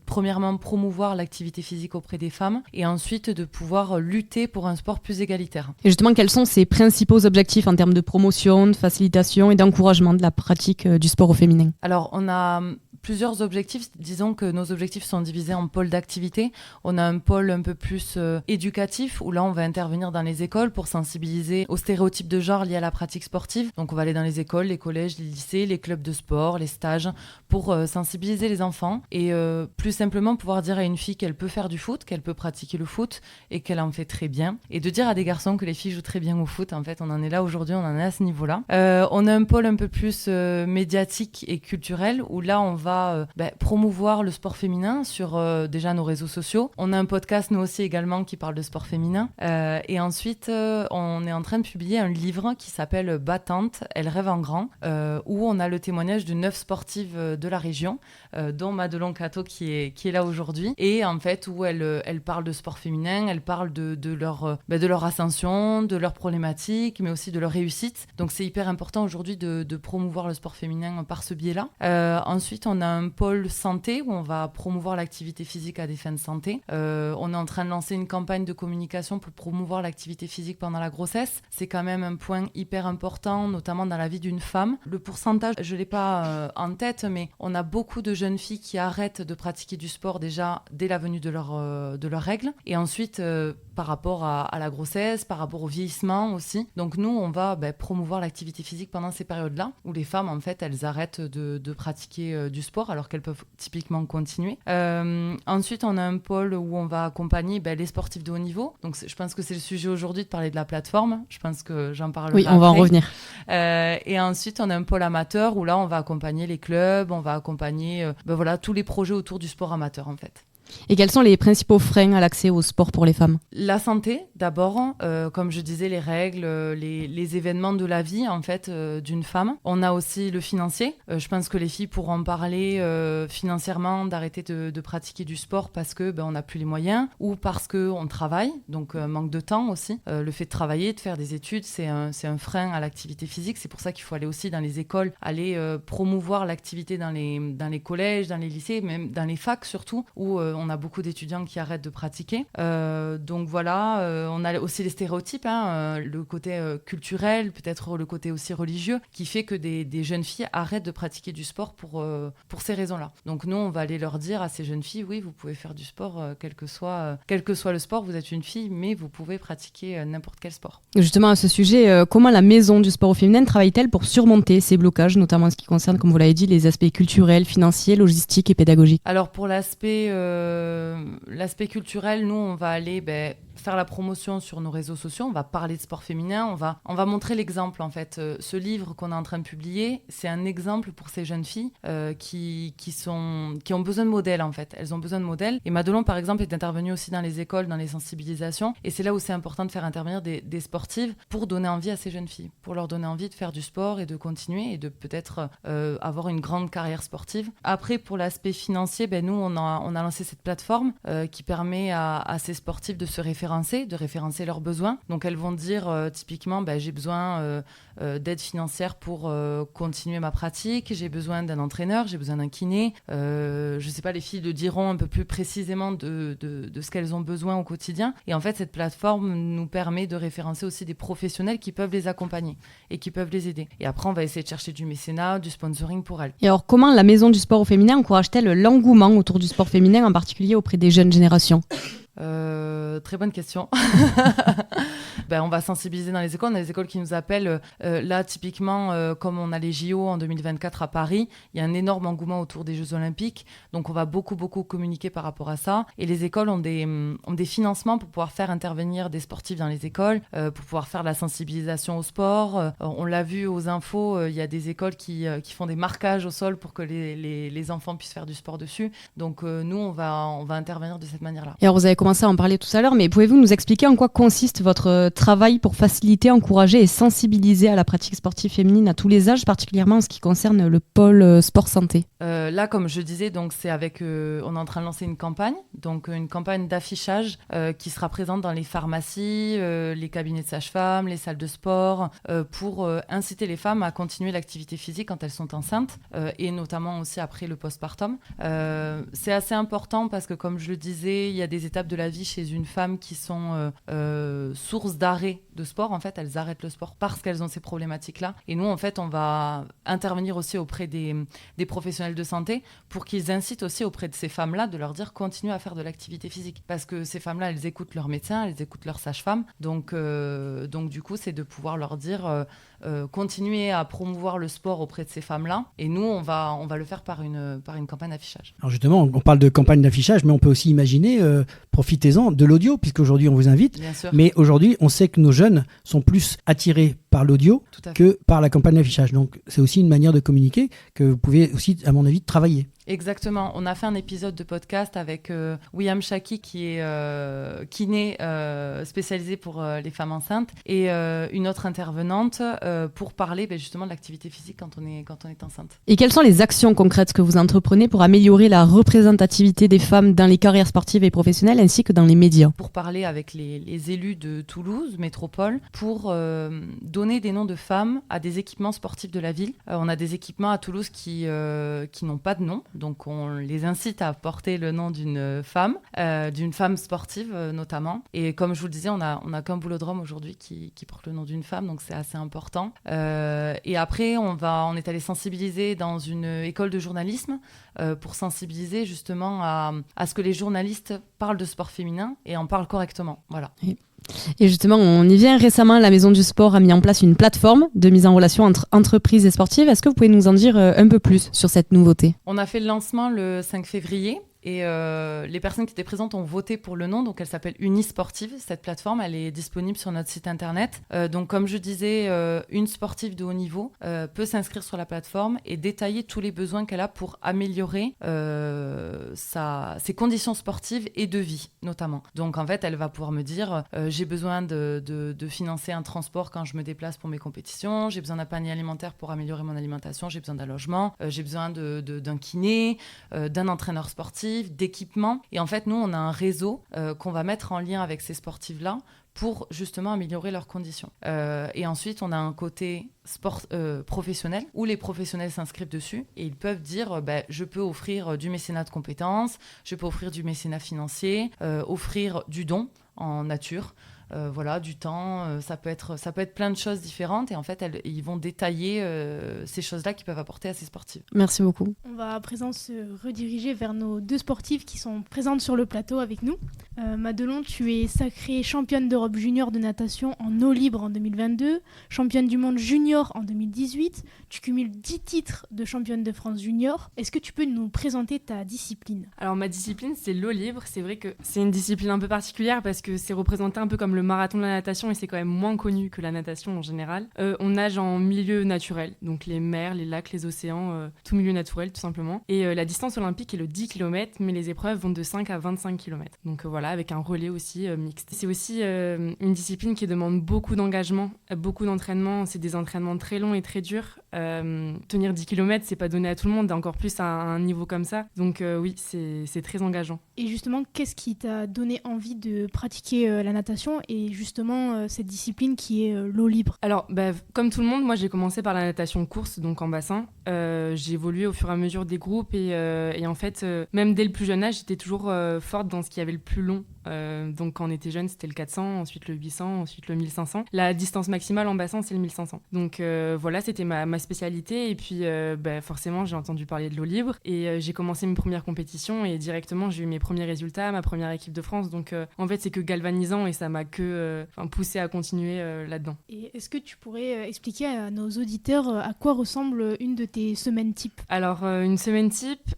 premièrement promouvoir l'activité physique auprès des femmes et ensuite de pouvoir lutter pour un sport plus égalitaire. Et justement, quels sont ses principaux objectifs en termes de promotion, de facilitation et d'encouragement de la pratique du sport au féminin ? Alors, on a plusieurs objectifs. Disons que nos objectifs sont divisés en pôles d'activité. On a un pôle un peu plus éducatif où là, on va intervenir dans les écoles pour sensibiliser aux stéréotypes de genre liés à la pratique sportive. Donc, on va aller dans les écoles, les collèges, les lycées, les clubs de sport, les stages pour sensibiliser les enfants et plus simplement pouvoir dire à une fille qu'elle peut faire du foot, qu'elle peut pratiquer le foot et qu'elle en fait très bien. Et de dire à des garçons que les filles jouent très bien au foot. En fait, on en est là aujourd'hui, on en est à ce niveau-là. On a un pôle un peu plus médiatique et culturel où là, on va va promouvoir le sport féminin sur déjà nos réseaux sociaux. On a un podcast, nous aussi également, qui parle de sport féminin. Et ensuite, on est en train de publier un livre qui s'appelle Battante, elle rêve en grand, où on a le témoignage de 9 sportives de la région, dont Madelon Cato qui est là aujourd'hui. Et en fait, où elle parle de sport féminin, elle parle de leur ascension, de leurs problématiques, mais aussi de leur réussite. Donc c'est hyper important aujourd'hui de promouvoir le sport féminin par ce biais-là. Ensuite, on a un pôle santé où on va promouvoir l'activité physique à des fins de santé. On est en train de lancer une campagne de communication pour promouvoir l'activité physique pendant la grossesse. C'est quand même un point hyper important, notamment dans la vie d'une femme. Le pourcentage, je ne l'ai pas en tête, mais on a beaucoup de jeunes filles qui arrêtent de pratiquer du sport déjà dès la venue de leurs règles. Et ensuite, par rapport à la grossesse, par rapport au vieillissement aussi. Donc nous, on va promouvoir l'activité physique pendant ces périodes-là, où les femmes, en fait, elles arrêtent de pratiquer du sport, alors qu'elles peuvent typiquement continuer. Ensuite, on a un pôle où on va accompagner les sportifs de haut niveau. Donc je pense que c'est le sujet aujourd'hui de parler de la plateforme. Je pense que j'en parlerai Oui, on va en revenir. Et ensuite, on a un pôle amateur où là, on va accompagner les clubs, on va accompagner tous les projets autour du sport amateur, en fait. Et quels sont les principaux freins à l'accès au sport pour les femmes ? La santé, d'abord. Comme je disais, les règles, les événements de la vie, en fait, d'une femme. On a aussi le financier. Je pense que les filles pourront parler financièrement d'arrêter de pratiquer du sport parce que on n'a plus les moyens ou parce qu'on travaille, donc manque de temps aussi. Le fait de travailler, de faire des études, c'est un frein à l'activité physique. C'est pour ça qu'il faut aller aussi dans les écoles, aller promouvoir l'activité dans les collèges, dans les lycées, même dans les facs surtout, où on a beaucoup d'étudiants qui arrêtent de pratiquer. Donc voilà, on a aussi les stéréotypes, le côté culturel, peut-être le côté aussi religieux, qui fait que des jeunes filles arrêtent de pratiquer du sport pour ces raisons-là. Donc nous, on va aller leur dire à ces jeunes filles, oui, vous pouvez faire du sport, quel que soit le sport, vous êtes une fille, mais vous pouvez pratiquer n'importe quel sport. Justement, à ce sujet, comment la maison du sport au féminin travaille-t-elle pour surmonter ces blocages, notamment en ce qui concerne, comme vous l'avez dit, les aspects culturels, financiers, logistiques et pédagogiques ? Alors pour l'aspect culturel, nous, on va aller faire la promotion sur nos réseaux sociaux, on va parler de sport féminin, on va montrer l'exemple, en fait. Ce livre qu'on est en train de publier, c'est un exemple pour ces jeunes filles qui ont besoin de modèles, en fait. Elles ont besoin de modèles. Et Madelon, par exemple, est intervenue aussi dans les écoles, dans les sensibilisations. Et c'est là où c'est important de faire intervenir des sportives pour donner envie à ces jeunes filles, pour leur donner envie de faire du sport et de continuer et de peut-être avoir une grande carrière sportive. Après, pour l'aspect financier, nous, on a lancé cette plateforme qui permet à ces sportives de se référencer leurs besoins. Donc elles vont dire typiquement j'ai besoin d'aide financière pour continuer ma pratique, j'ai besoin d'un entraîneur, j'ai besoin d'un kiné. Je sais pas, les filles le diront un peu plus précisément de ce qu'elles ont besoin au quotidien. Et en fait, cette plateforme nous permet de référencer aussi des professionnels qui peuvent les accompagner et qui peuvent les aider. Et après, on va essayer de chercher du mécénat, du sponsoring pour elles. Et alors, comment la maison du sport au féminin encourage-t-elle l'engouement autour du sport féminin, en particulier auprès des jeunes générations ? Très bonne question. On va sensibiliser dans les écoles. On a des écoles qui nous appellent. Là, typiquement, comme on a les JO en 2024 à Paris, il y a un énorme engouement autour des Jeux Olympiques. Donc, on va beaucoup communiquer par rapport à ça. Et les écoles ont des financements pour pouvoir faire intervenir des sportifs dans les écoles, pour pouvoir faire de la sensibilisation au sport. On l'a vu aux infos, il y a des écoles qui font des marquages au sol pour que les enfants puissent faire du sport dessus. Donc, nous, on va intervenir de cette manière-là. Et alors, vous avez commencé à en parler tout à l'heure, mais pouvez-vous nous expliquer en quoi consiste votre travail pour faciliter, encourager et sensibiliser à la pratique sportive féminine à tous les âges, particulièrement en ce qui concerne le pôle sport santé ? Là, comme je disais, donc c'est avec, on est en train de lancer une campagne d'affichage qui sera présente dans les pharmacies, les cabinets de sages-femmes, les salles de sport, pour inciter les femmes à continuer l'activité physique quand elles sont enceintes et notamment aussi après le postpartum. C'est assez important parce que, comme je le disais, il y a des étapes de la vie chez une femme qui sont source d'arrêt de sport. En fait, elles arrêtent le sport parce qu'elles ont ces problématiques-là. Et nous, en fait, on va intervenir aussi auprès des professionnels de santé pour qu'ils incitent aussi auprès de ces femmes-là de leur dire continuez à faire de l'activité physique. Parce que ces femmes-là, elles écoutent leurs médecins, elles écoutent leurs sages-femmes. Donc du coup, c'est de pouvoir leur dire continuer à promouvoir le sport auprès de ces femmes-là. Et nous, on va le faire par une campagne d'affichage. Alors justement, on parle de campagne d'affichage, mais on peut aussi imaginer, profitez-en, de l'audio, puisqu'aujourd'hui on vous invite. Bien sûr. Mais aujourd'hui, on sait que nos jeunes sont plus attirés par l'audio que par la campagne d'affichage. Donc c'est aussi une manière de communiquer que vous pouvez aussi, à mon avis, travailler. Exactement. On a fait un épisode de podcast avec William Chaki, qui est kiné spécialisé pour les femmes enceintes, et une autre intervenante pour parler justement de l'activité physique quand on est enceinte. Et quelles sont les actions concrètes que vous entreprenez pour améliorer la représentativité des femmes dans les carrières sportives et professionnelles ainsi que dans les médias? Pour parler avec les élus de Toulouse Métropole, pour donner des noms de femmes à des équipements sportifs de la ville. On a des équipements à Toulouse qui n'ont pas de nom. Donc on les incite à porter le nom d'une femme sportive notamment. Et comme je vous le disais, on a qu'un boulodrome aujourd'hui qui porte le nom d'une femme, donc c'est assez important. Et après, on est allé sensibiliser dans une école de journalisme pour sensibiliser justement à ce que les journalistes parlent de sport féminin et en parlent correctement. Voilà. Et justement, on y vient récemment, la Maison du Sport a mis en place une plateforme de mise en relation entre entreprises et sportives. Est-ce que vous pouvez nous en dire un peu plus sur cette nouveauté? On a fait le lancement le 5 février. Et les personnes qui étaient présentes ont voté pour le nom, donc elle s'appelle Unisportive, cette plateforme, elle est disponible sur notre site internet. Donc comme je disais, une sportive de haut niveau peut s'inscrire sur la plateforme et détailler tous les besoins qu'elle a pour améliorer ses conditions sportives et de vie notamment. Donc en fait, elle va pouvoir me dire, j'ai besoin de financer un transport quand je me déplace pour mes compétitions, j'ai besoin d'un panier alimentaire pour améliorer mon alimentation, j'ai besoin d'un logement, j'ai besoin d'un kiné, d'un entraîneur sportif, d'équipements. Et en fait, nous, on a un réseau qu'on va mettre en lien avec ces sportives-là pour justement améliorer leurs conditions. Et ensuite, on a un côté professionnel où les professionnels s'inscrivent dessus et ils peuvent dire je peux offrir du mécénat de compétences, je peux offrir du mécénat financier, offrir du don en nature. Du temps, ça peut être plein de choses différentes et en fait ils vont détailler ces choses-là qu'ils peuvent apporter à ces sportives. Merci beaucoup. On va à présent se rediriger vers nos deux sportives qui sont présentes sur le plateau avec nous. Madelon, tu es sacrée championne d'Europe junior de natation en eau libre en 2022, championne du monde junior en 2018, tu cumules 10 titres de championne de France junior. Est-ce que tu peux nous présenter ta discipline? Alors ma discipline, c'est l'eau libre. C'est vrai que c'est une discipline un peu particulière parce que c'est représenté un peu comme le marathon de la natation et c'est quand même moins connu que la natation en général. On nage en milieu naturel, donc les mers, les lacs, les océans, tout milieu naturel tout simplement. Et la distance olympique est le 10 km, mais les épreuves vont de 5 à 25 km. Donc voilà, avec un relais aussi mixte. C'est aussi une discipline qui demande beaucoup d'engagement, beaucoup d'entraînement. C'est des entraînements très longs et très durs. Tenir 10 km, c'est pas donné à tout le monde, encore plus à un niveau comme ça. Donc oui, c'est très engageant. Et justement, qu'est-ce qui t'a donné envie de pratiquer la natation et justement cette discipline qui est l'eau libre? Alors, comme tout le monde, moi j'ai commencé par la natation course, donc en bassin. J'ai évolué au fur et à mesure des groupes et en fait, même dès le plus jeune âge, j'étais toujours forte dans ce qui avait le plus long. Donc quand on était jeune, c'était le 400, ensuite le 800, ensuite le 1500. La distance maximale en bassin, c'est le 1500. Donc voilà, c'était ma spécialité. Et puis forcément, j'ai entendu parler de l'eau libre et j'ai commencé mes premières compétitions et directement, j'ai eu mes premiers résultats, ma première équipe de France. Donc en fait, c'est que galvanisant et ça m'a poussé à continuer là-dedans. Et est-ce que tu pourrais expliquer à nos auditeurs à quoi ressemble une de tes semaines type? Alors, une semaine type,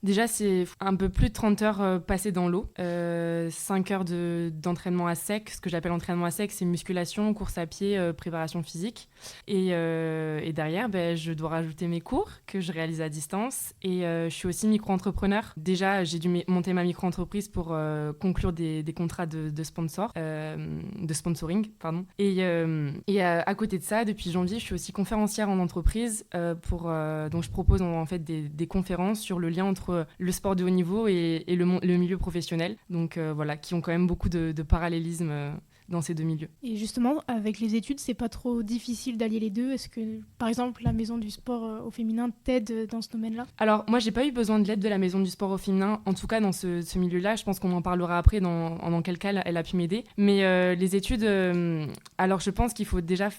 déjà, c'est un peu plus de 30 heures passées dans l'eau. 5 heures d'entraînement à sec. Ce que j'appelle entraînement à sec, c'est musculation, course à pied, préparation physique. Et derrière, je dois rajouter mes cours que je réalise à distance. Et je suis aussi micro-entrepreneur. Déjà, j'ai dû monter ma micro-entreprise pour conclure des contrats de sponsoring. Pardon. Et à côté de ça, depuis janvier, je suis aussi conférencière en entreprise. Donc, je propose en fait des conférences sur le lien entre le sport de haut niveau et le milieu professionnel. Donc qui ont quand même beaucoup de parallélisme dans ces deux milieux. Et justement, avec les études, c'est pas trop difficile d'allier les deux? Est-ce que, par exemple, la Maison du Sport au féminin t'aide dans ce domaine-là? Alors, moi, j'ai pas eu besoin de l'aide de la Maison du Sport au féminin, en tout cas dans ce milieu-là. Je pense qu'on en parlera après dans quel cas elle a pu m'aider. Mais les études, alors je pense qu'il faut déjà...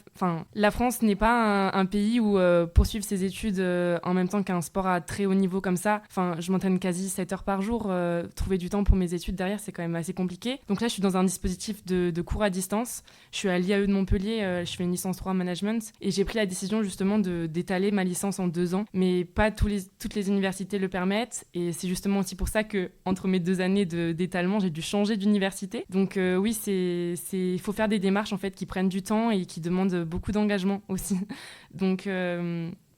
la France n'est pas un pays où poursuivre ses études en même temps qu'un sport à très haut niveau comme ça. Je m'entraîne quasi 7 heures par jour. Trouver du temps pour mes études derrière, c'est quand même assez compliqué. Donc là, je suis dans un dispositif de cours à distance. Je suis à l'IAE de Montpellier, je fais une licence 3 en management et j'ai pris la décision justement d'étaler ma licence en 2 ans, mais pas toutes les universités le permettent et c'est justement aussi pour ça que entre mes 2 années d'étalement, j'ai dû changer d'université. Donc oui, il faut faire des démarches en fait qui prennent du temps et qui demandent beaucoup d'engagement aussi. Donc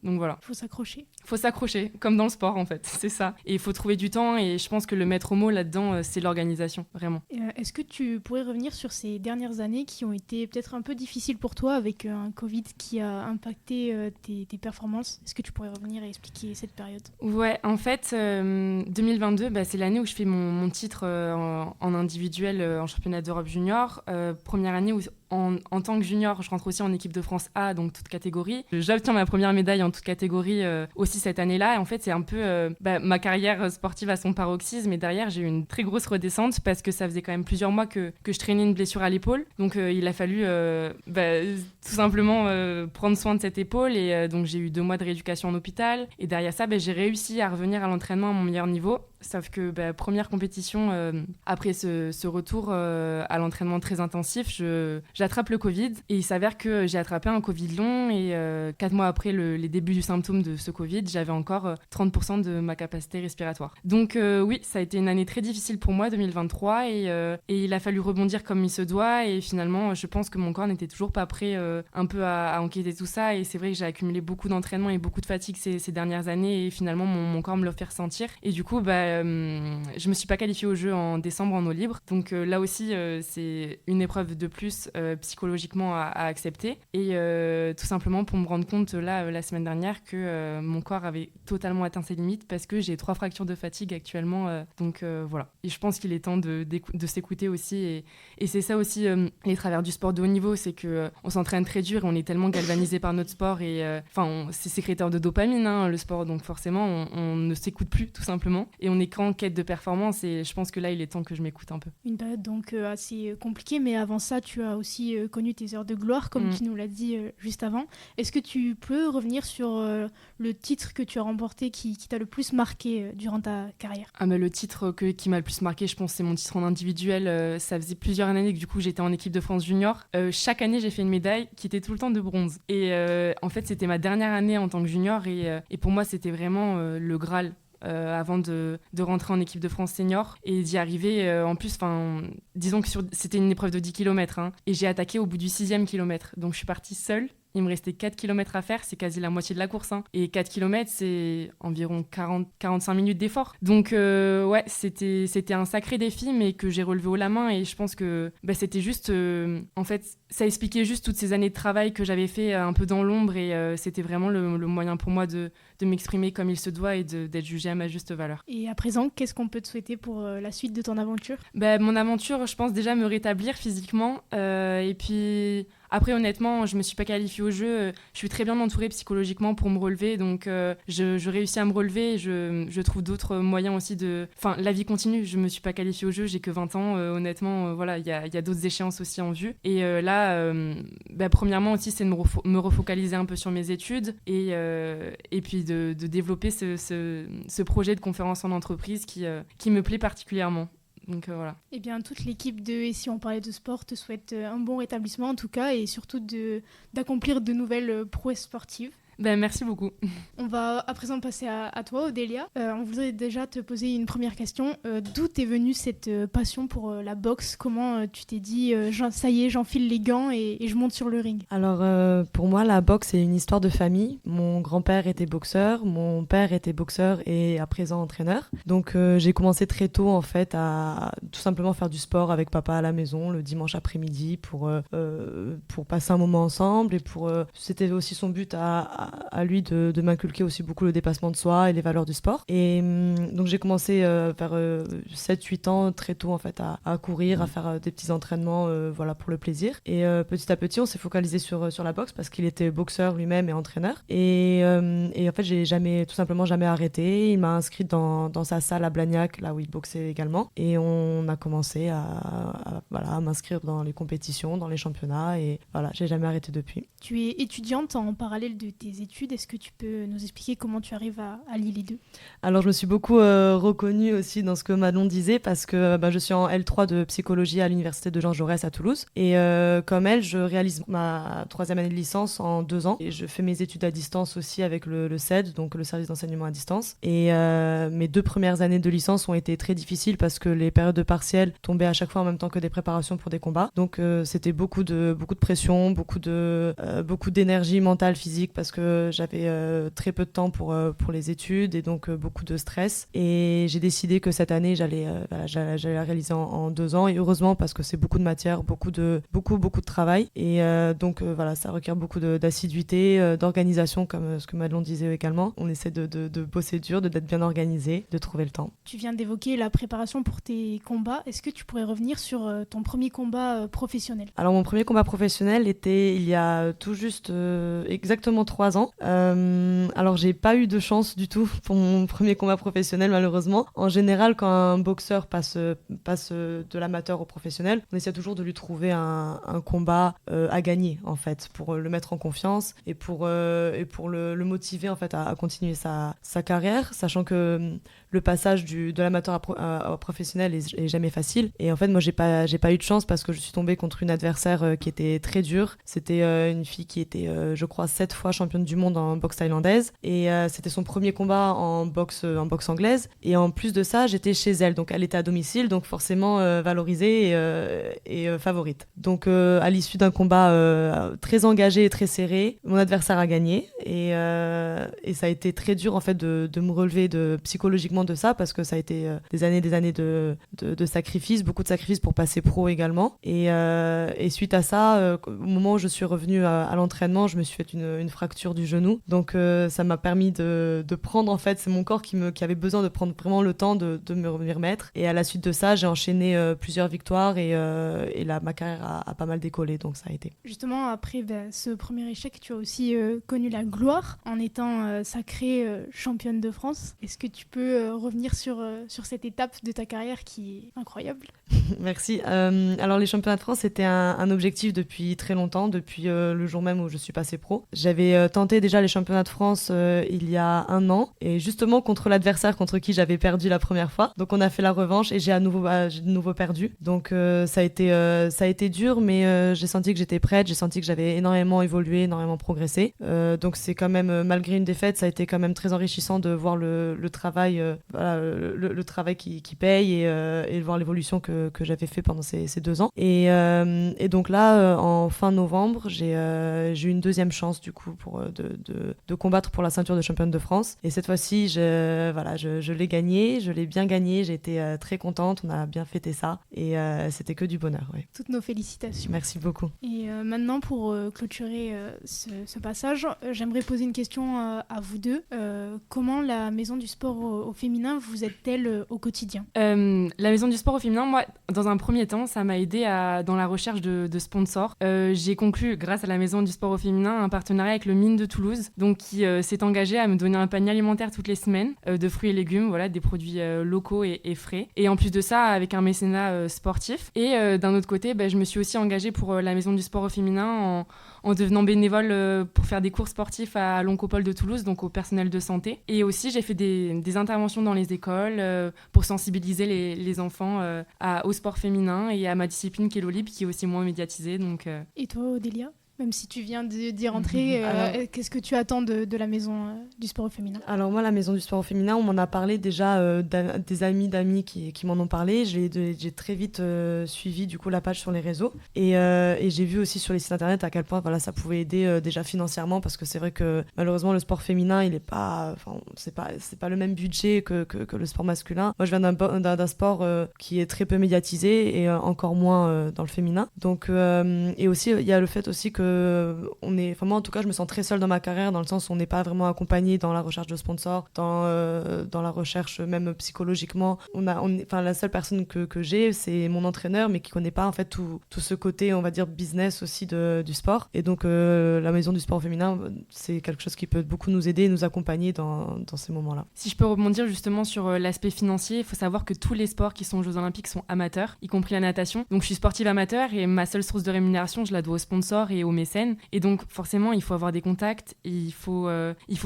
Donc voilà. Il faut s'accrocher. Faut s'accrocher, comme dans le sport en fait, c'est ça. Et il faut trouver du temps et je pense que le maître mot là-dedans, c'est l'organisation, vraiment. Est-ce que tu pourrais revenir sur ces dernières années qui ont été peut-être un peu difficiles pour toi avec un Covid qui a impacté tes performances? Est-ce que tu pourrais revenir et expliquer cette période? Ouais, en fait, 2022, c'est l'année où je fais mon titre en individuel en championnat d'Europe junior. Première année où en tant que junior, je rentre aussi en équipe de France A, donc toute catégorie. J'obtiens ma première médaille en toute catégorie aussi cette année-là. Et en fait, c'est un peu ma carrière sportive à son paroxysme. Et derrière, j'ai eu une très grosse redescente parce que ça faisait quand même plusieurs mois que je traînais une blessure à l'épaule. Donc, il a fallu tout simplement prendre soin de cette épaule. Et donc, j'ai eu 2 mois de rééducation en hôpital. Et derrière ça, j'ai réussi à revenir à l'entraînement à mon meilleur niveau. Sauf que première compétition, après ce retour à l'entraînement très intensif, j'attrape le Covid et il s'avère que j'ai attrapé un Covid long et 4 mois après les débuts du symptôme de ce Covid, j'avais encore 30% de ma capacité respiratoire. Donc oui, ça a été une année très difficile pour moi, 2023, et il a fallu rebondir comme il se doit et finalement, je pense que mon corps n'était toujours pas prêt un peu à encaisser tout ça et c'est vrai que j'ai accumulé beaucoup d'entraînement et beaucoup de fatigue ces dernières années et finalement, mon corps me le fait ressentir et du coup, je me suis pas qualifiée au jeu en décembre en eau libre. Donc là aussi, c'est une épreuve de plus psychologiquement à accepter. Et tout simplement pour me rendre compte la semaine dernière que mon corps avait totalement atteint ses limites parce que j'ai 3 fractures de fatigue actuellement. Donc voilà. Et je pense qu'il est temps de s'écouter aussi. Et c'est ça aussi les travers du sport de haut niveau, c'est qu'on s'entraîne très dur et on est tellement galvanisé par notre sport. Et c'est sécréteur de dopamine, le sport. Donc forcément, on ne s'écoute plus tout simplement. Et on est qu'en quête de performance et je pense que là il est temps que je m'écoute un peu. Une période donc assez compliquée, mais avant ça tu as aussi connu tes heures de gloire comme tu nous l'as dit juste avant. Est-ce que tu peux revenir sur le titre que tu as remporté qui t'a le plus marqué durant ta carrière? Le titre qui m'a le plus marqué, je pense c'est mon titre en individuel. Ça faisait plusieurs années que du coup j'étais en équipe de France junior. Chaque année j'ai fait une médaille qui était tout le temps de bronze et en fait c'était ma dernière année en tant que junior et pour moi c'était vraiment le Graal. Avant de rentrer en équipe de France senior et d'y arriver en plus, disons que c'était une épreuve de 10 km et j'ai attaqué au bout du 6e kilomètre, donc je suis partie seule. Il me restait 4 km à faire, c'est quasi la moitié de la course. Et 4 km, c'est environ 40-45 minutes d'effort. Donc ouais, c'était un sacré défi, mais que j'ai relevé haut la main. Et je pense que c'était juste... en fait, ça expliquait juste toutes ces années de travail que j'avais fait un peu dans l'ombre. Et c'était vraiment le moyen pour moi de m'exprimer comme il se doit et d'être jugée à ma juste valeur. Et à présent, qu'est-ce qu'on peut te souhaiter pour la suite de ton aventure? Mon aventure, je pense déjà me rétablir physiquement. Et puis... Après, honnêtement, je me suis pas qualifiée au jeu. Je suis très bien entourée psychologiquement pour me relever. Donc, je réussis à me relever. Je trouve d'autres moyens aussi de... la vie continue. Je me suis pas qualifiée au jeu. J'ai que 20 ans. Honnêtement, voilà, il y a d'autres échéances aussi en vue. Et là, premièrement aussi, c'est de me refocaliser un peu sur mes études. Et puis de développer ce projet de conférence en entreprise qui me plaît particulièrement. Donc voilà. Eh bien, toute l'équipe de Et si on parlait de sport te souhaite un bon rétablissement en tout cas et surtout d'accomplir de nouvelles prouesses sportives. Merci beaucoup. On va à présent passer à toi, Odélia. On voudrait déjà te poser une première question. D'où t'es venue cette passion pour la boxe? Comment tu t'es dit, ça y est, j'enfile les gants et je monte sur le ring? Alors, pour moi, la boxe, c'est une histoire de famille. Mon grand-père était boxeur, mon père était boxeur et à présent entraîneur. Donc, j'ai commencé très tôt, en fait, à tout simplement faire du sport avec papa à la maison le dimanche après-midi pour passer un moment ensemble. Et c'était aussi son but à lui de m'inculquer aussi beaucoup le dépassement de soi et les valeurs du sport. Et donc j'ai commencé vers 7-8 ans très tôt en fait à courir, à faire des petits entraînements pour le plaisir. Et petit à petit on s'est focalisé sur la boxe parce qu'il était boxeur lui-même et entraîneur. Et en fait j'ai tout simplement jamais arrêté. Il m'a inscrit dans sa salle à Blagnac, là où il boxait également. Et on a commencé à m'inscrire dans les compétitions, dans les championnats. Et voilà, j'ai jamais arrêté depuis. Tu es étudiante en parallèle de tes études. Est-ce que tu peux nous expliquer comment tu arrives à lier les deux? Alors, je me suis beaucoup reconnue aussi dans ce que Manon disait parce que je suis en L3 de psychologie à l'université de Jean Jaurès à Toulouse. Et comme elle, je réalise ma 3e année de licence en 2 ans. Et je fais mes études à distance aussi avec le CED, donc le service d'enseignement à distance. Et mes 2 premières années de licence ont été très difficiles parce que les périodes de partiel tombaient à chaque fois en même temps que des préparations pour des combats. Donc, c'était beaucoup de pression, beaucoup d'énergie mentale, physique parce que que j'avais très peu de temps pour les études et donc beaucoup de stress. Et j'ai décidé que cette année, j'allais la réaliser en 2 ans. Et heureusement, parce que c'est beaucoup de matière, beaucoup de travail. Et donc voilà, ça requiert beaucoup d'assiduité, d'organisation, comme ce que Madelon disait également. On essaie de bosser dur, d'être bien organisé, de trouver le temps. Tu viens d'évoquer la préparation pour tes combats. Est-ce que tu pourrais revenir sur ton premier combat professionnel ? Alors mon premier combat professionnel était il y a tout juste exactement 3 ans. Alors j'ai pas eu de chance du tout pour mon premier combat professionnel, malheureusement. En général, quand un boxeur passe de l'amateur au professionnel, on essaie toujours de lui trouver un combat à gagner, en fait, pour le mettre en confiance et pour le motiver, en fait, à continuer sa carrière, sachant que le passage de l'amateur à professionnel est jamais facile. Et en fait, moi, j'ai pas eu de chance parce que je suis tombée contre une adversaire qui était très dure. C'était une fille qui était, je crois, 7 fois championne du monde en boxe thaïlandaise. Et c'était son premier combat en boxe anglaise. Et en plus de ça, j'étais chez elle. Donc, elle était à domicile, donc forcément valorisée et favorite. Donc, à l'issue d'un combat très engagé et très serré, mon adversaire a gagné. Et ça a été très dur, en fait, de me relever psychologiquement de ça, parce que ça a été des années de sacrifices, beaucoup de sacrifices pour passer pro également. Et suite à ça, au moment où je suis revenue à l'entraînement, je me suis fait une fracture du genou. Donc ça m'a permis de prendre, en fait, c'est mon corps qui avait besoin de prendre vraiment le temps de me remettre. Et à la suite de ça, j'ai enchaîné plusieurs victoires et ma carrière a pas mal décollé, donc ça a été. Justement, après ce premier échec, tu as aussi connu la gloire en étant sacrée championne de France. Est-ce que tu peux revenir sur cette étape de ta carrière qui est incroyable ? Merci. Alors les championnats de France, c'était un objectif depuis très longtemps, depuis le jour même où je suis passée pro. J'avais tenté déjà les championnats de France il y a 1 an, et justement contre l'adversaire contre qui j'avais perdu la première fois. Donc on a fait la revanche et j'ai de nouveau perdu. Donc ça a été dur, mais j'ai senti que j'étais prête, j'ai senti que j'avais énormément évolué, énormément progressé. Donc c'est quand même, malgré une défaite, ça a été quand même très enrichissant de voir le travail, le travail qui paye et de voir l'évolution que j'avais fait pendant ces 2 ans. Et donc là, en fin novembre, j'ai eu une deuxième chance du coup de combattre pour la ceinture de championne de France. Et cette fois-ci, je l'ai gagnée, je l'ai bien gagnée, j'ai été très contente, on a bien fêté ça et c'était que du bonheur. Ouais. Toutes nos félicitations. Merci beaucoup. Et maintenant, pour clôturer ce passage, j'aimerais poser une question à vous deux. Comment la Maison du Sport au féminin vous aide-t-elle au quotidien ? La Maison du Sport au féminin, moi, dans un premier temps, ça m'a aidé dans la recherche de sponsors. J'ai conclu, grâce à la Maison du Sport au féminin, un partenariat avec le Mine de Toulouse, donc qui s'est engagé à me donner un panier alimentaire toutes les semaines de fruits et légumes, voilà, des produits locaux et frais. Et en plus de ça, avec un mécénat sportif. Et d'un autre côté, je me suis aussi engagée pour la Maison du Sport au féminin en devenant bénévole pour faire des cours sportifs à l'Oncopole de Toulouse, donc au personnel de santé. Et aussi, j'ai fait des interventions dans les écoles pour sensibiliser les enfants au sport féminin et à ma discipline qui est l'eau libre, qui est aussi moins médiatisée. Donc, Et toi, Odélia ? Même si tu viens d'y rentrer, qu'est-ce que tu attends de la Maison du Sport au féminin ? Alors moi, la Maison du Sport au féminin, on m'en a parlé déjà des d'amis qui m'en ont parlé. J'ai très vite suivi du coup la page sur les réseaux et j'ai vu aussi sur les sites internet à quel point ça pouvait aider déjà financièrement, parce que c'est vrai que malheureusement le sport féminin c'est pas le même budget que le sport masculin. Moi je viens d'un sport qui est très peu médiatisé et encore moins dans le féminin. Donc et aussi il y a le fait aussi que moi en tout cas je me sens très seule dans ma carrière, dans le sens où on n'est pas vraiment accompagné dans la recherche de sponsors, dans la recherche même psychologiquement. La seule personne que j'ai, c'est mon entraîneur, mais qui connaît pas en fait tout ce côté, on va dire, business aussi du sport. Et donc la Maison du Sport féminin, c'est quelque chose qui peut beaucoup nous aider et nous accompagner dans ces moments-là. Si je peux rebondir justement sur l'aspect financier, il faut savoir que tous les sports qui sont aux Jeux Olympiques sont amateurs, y compris la natation. Donc je suis sportive amateur et ma seule source de rémunération, je la dois aux sponsors et aux mécènes. Et donc forcément, il faut avoir des contacts, il faut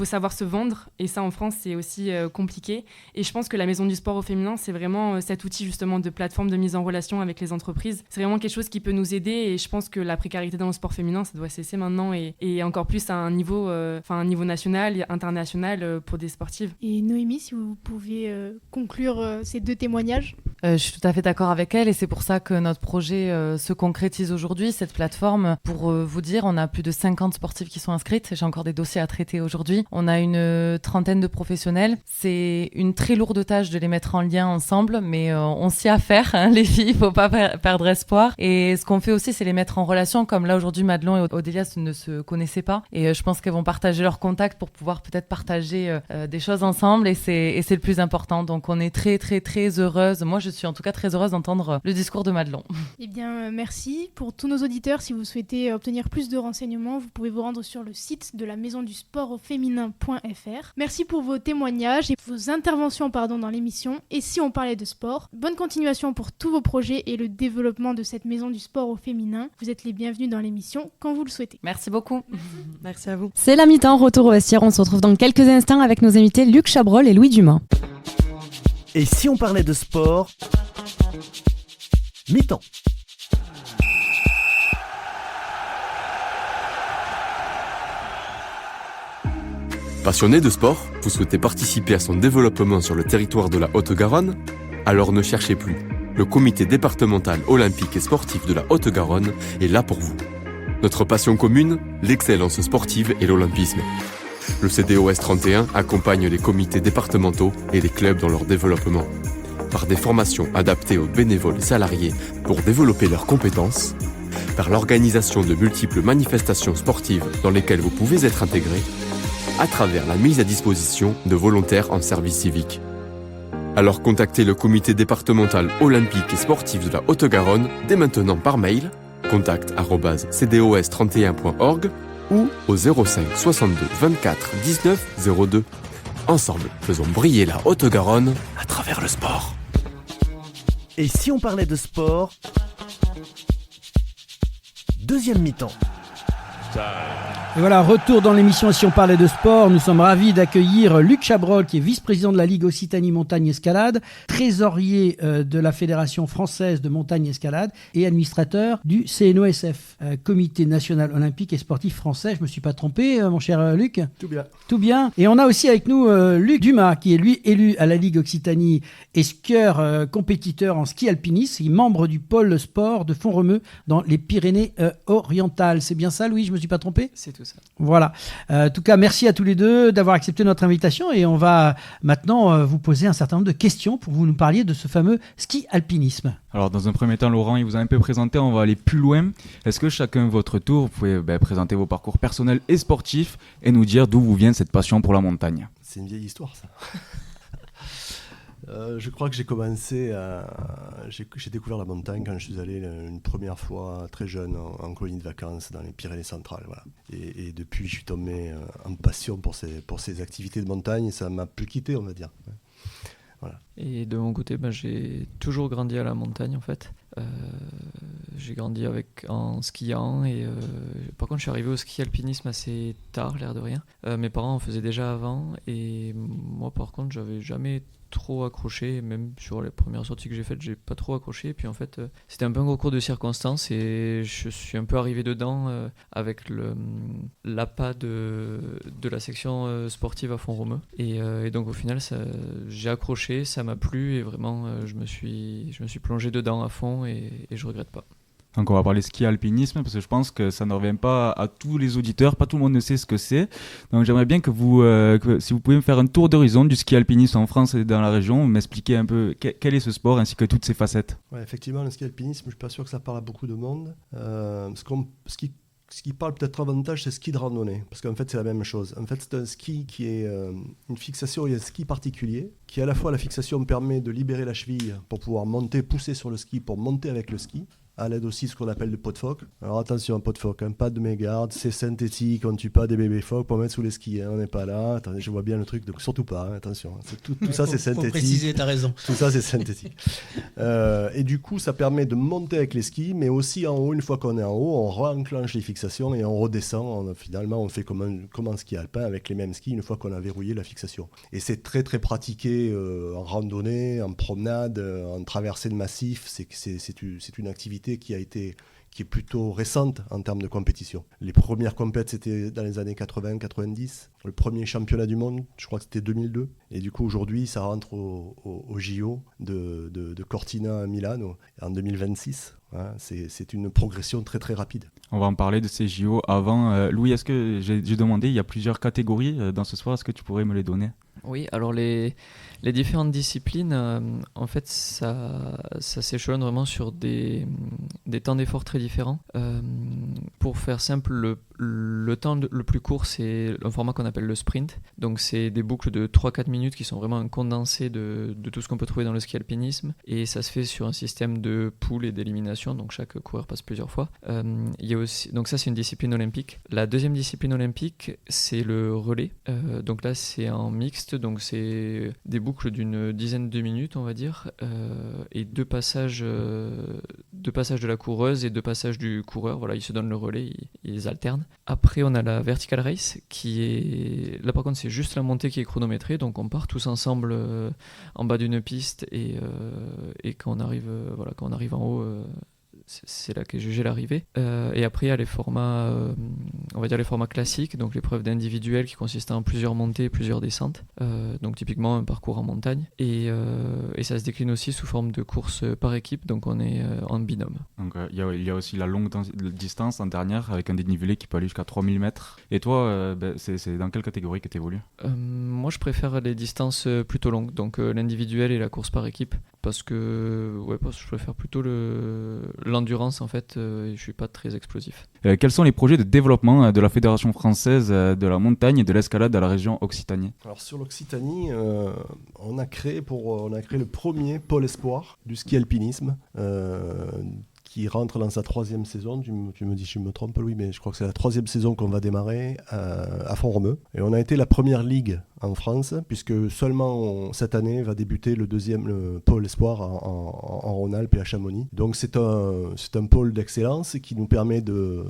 savoir se vendre. Et ça, en France, c'est aussi compliqué. Et je pense que la Maison du Sport au féminin, c'est vraiment cet outil justement de plateforme de mise en relation avec les entreprises. C'est vraiment quelque chose qui peut nous aider. Et je pense que la précarité dans le sport féminin, ça doit cesser maintenant et encore plus à un niveau national et international pour des sportives. Et Noémie, si vous pouviez conclure ces 2 témoignages. Je suis tout à fait d'accord avec elle et c'est pour ça que notre projet se concrétise aujourd'hui. Cette plateforme, pour vous dire, on a plus de 50 sportifs qui sont inscrites. J'ai encore des dossiers à traiter aujourd'hui. On a une trentaine de professionnels. C'est une très lourde tâche de les mettre en lien ensemble, mais on s'y a faire, hein, les filles. Il faut pas perdre espoir. Et ce qu'on fait aussi, c'est les mettre en relation. Comme là aujourd'hui, Madelon et Odélia ne se connaissaient pas. Et je pense qu'elles vont partager leurs contacts pour pouvoir peut-être partager des choses ensemble. Et c'est le plus important. Donc on est très très très heureuse. Moi, je suis en tout cas très heureuse d'entendre le discours de Madelon. Eh bien, merci. Pour tous nos auditeurs, si vous souhaitez obtenir plus de renseignements, vous pouvez vous rendre sur le site de la Maison du Sport au Féminin.fr. Merci pour vos témoignages et vos interventions dans l'émission. Et si on parlait de sport, bonne continuation pour tous vos projets et le développement de cette Maison du Sport au Féminin. Vous êtes les bienvenus dans l'émission quand vous le souhaitez. Merci beaucoup. Merci à vous. C'est la mi-temps, retour au vestiaire. On se retrouve dans quelques instants avec nos invités Luc Chabrol et Louis Dumas. Et si on parlait de sport, mi-temps. Passionné de sport, vous souhaitez participer à son développement sur le territoire de la Haute-Garonne? Alors ne cherchez plus. Le comité départemental olympique et sportif de la Haute-Garonne est là pour vous. Notre passion commune, l'excellence sportive et l'olympisme. Le CDOS 31 accompagne les comités départementaux et les clubs dans leur développement. Par des formations adaptées aux bénévoles et salariés pour développer leurs compétences, par l'organisation de multiples manifestations sportives dans lesquelles vous pouvez être intégré, à travers la mise à disposition de volontaires en service civique. Alors contactez le comité départemental olympique et sportif de la Haute-Garonne dès maintenant par mail contact@cdos31.org ou au 05 62 24 19 02. Ensemble, faisons briller la Haute-Garonne à travers le sport. Et si on parlait de sport, deuxième mi-temps. Et voilà, retour dans l'émission Si on parlait de sport. Nous sommes ravis d'accueillir Luc Chabrol, qui est vice-président de la Ligue Occitanie Montagne Escalade, trésorier de la Fédération Française de Montagne Escalade et administrateur du CNOSF, Comité National Olympique et Sportif Français. Je me suis pas trompé, mon cher Luc? Tout bien. Tout bien. Et on a aussi avec nous Luc Dumas, qui est lui élu à la Ligue Occitanie et skieur compétiteur en ski alpinisme, et membre du pôle sport de Font-Romeu dans les Pyrénées-Orientales. C'est bien ça, Louis? Je me suis pas trompé? C'est tout ça. Voilà. En tout cas, merci à tous les deux d'avoir accepté notre invitation et on va maintenant vous poser un certain nombre de questions pour que vous nous parliez de ce fameux ski alpinisme. Alors dans un premier temps, Laurent, il vous a un peu présenté, on va aller plus loin. Est-ce que chacun votre tour, vous pouvez présenter vos parcours personnels et sportifs et nous dire d'où vous vient cette passion pour la montagne? C'est une vieille histoire, ça. Je crois que j'ai commencé j'ai découvert la montagne quand je suis allé une première fois très jeune en colonie de vacances dans les Pyrénées centrales. Voilà. Et depuis, je suis tombé en passion pour ces activités de montagne et ça m'a plus quitté, on va dire. Voilà. Et de mon côté, j'ai toujours grandi à la montagne en fait. J'ai grandi en skiant et par contre je suis arrivé au ski alpinisme assez tard, l'air de rien. Mes parents en faisaient déjà avant et moi par contre j'avais jamais trop accroché, même sur les premières sorties que j'ai faites, j'ai pas trop accroché. Et puis en fait, c'était un peu un concours de circonstances et je suis un peu arrivé dedans avec l'appât de la section sportive à Font-Romeu. Et donc au final, j'ai accroché, ça m'a plu et vraiment, je me suis plongé dedans à fond et je regrette pas. Donc on va parler ski alpinisme parce que je pense que ça ne revient pas à tous les auditeurs, pas tout le monde ne sait ce que c'est. Donc j'aimerais bien que si vous pouvez me faire un tour d'horizon du ski alpinisme en France et dans la région, m'expliquer un peu quel est ce sport ainsi que toutes ses facettes. Ouais, effectivement, le ski alpinisme, je ne suis pas sûr que ça parle à beaucoup de monde. Ce qui parle peut-être avantage, c'est ski de randonnée, parce qu'en fait c'est la même chose. En fait c'est un ski qui est une fixation, il y a un ski particulier, qui à la fois la fixation permet de libérer la cheville pour pouvoir pousser sur le ski, pour monter avec le ski, à l'aide aussi de ce qu'on appelle le pot de phoque. Alors attention, pot de phoque, pas de mégarde, c'est synthétique, on ne tue pas des bébés phoques pour mettre sous les skis, on n'est pas là. Attendez, je vois bien le truc, donc surtout pas, attention. Tout ça c'est synthétique. Faut préciser, t'as raison. Tout ça c'est synthétique. Et du coup, ça permet de monter avec les skis, mais aussi en haut, une fois qu'on est en haut, on re-enclenche les fixations et on redescend. Finalement, on fait comme un ski alpin avec les mêmes skis une fois qu'on a verrouillé la fixation. Et c'est très très pratiqué en randonnée, en promenade, en traversée de massif. C'est une activité qui qui est plutôt récente en termes de compétition. Les premières compètes, c'était dans les années 80-90. Le premier championnat du monde, je crois que c'était 2002. Et du coup, aujourd'hui, ça rentre au JO de Cortina à Milano en 2026. Hein, c'est une progression très très rapide. On va en parler de ces JO avant. Louis, est-ce que j'ai demandé, il y a plusieurs catégories dans ce sport, est-ce que tu pourrais me les donner ? Oui, alors les différentes disciplines, en fait, ça s'échelonne vraiment sur des temps d'effort très différents. Pour faire simple, le temps le plus court, c'est un format qu'on appelle le sprint. Donc, c'est des boucles de 3-4 minutes qui sont vraiment un condensé de tout ce qu'on peut trouver dans le ski alpinisme. Et ça se fait sur un système de poules et d'élimination. Donc, chaque coureur passe plusieurs fois. Il y a aussi, donc, ça, c'est une discipline olympique. La deuxième discipline olympique, c'est le relais. Donc là, c'est en mixte. Donc, c'est des boucles d'une dizaine de minutes, on va dire. Et deux passages de la coureuse et deux passages du coureur. Voilà, ils se donnent le relais, ils alternent. Après, on a la vertical race qui est... Là, par contre, c'est juste la montée qui est chronométrée. Donc, on part tous ensemble en bas d'une piste et quand on arrive en haut... c'est là qu'est jugée l'arrivée. Et après, il y a les formats, on va dire les formats classiques, donc l'épreuve d'individuel qui consiste en plusieurs montées, plusieurs descentes. Donc typiquement un parcours en montagne. Et ça se décline aussi sous forme de course par équipe, donc on est en binôme. Donc il y a aussi la longue distance en dernière avec un dénivelé qui peut aller jusqu'à 3000 mètres. Et toi, c'est dans quelle catégorie que tu évolues ? Moi, je préfère les distances plutôt longues, donc l'individuel et la course par équipe, parce que je préfère plutôt l'endurance en fait, et je suis pas très explosif. Quels sont les projets de développement de la Fédération française de la montagne et de l'escalade à la région Occitanie ? Alors sur l'Occitanie, on a créé le premier pôle espoir du ski alpinisme. Qui rentre dans sa 3e saison, tu me dis si je me trompe Louis, mais je crois que c'est la 3e saison qu'on va démarrer à Font-Romeu. Et on a été la première ligue en France, puisque seulement cette année va débuter le pôle espoir en Rhône-Alpes et à Chamonix. Donc c'est un pôle d'excellence qui nous permet de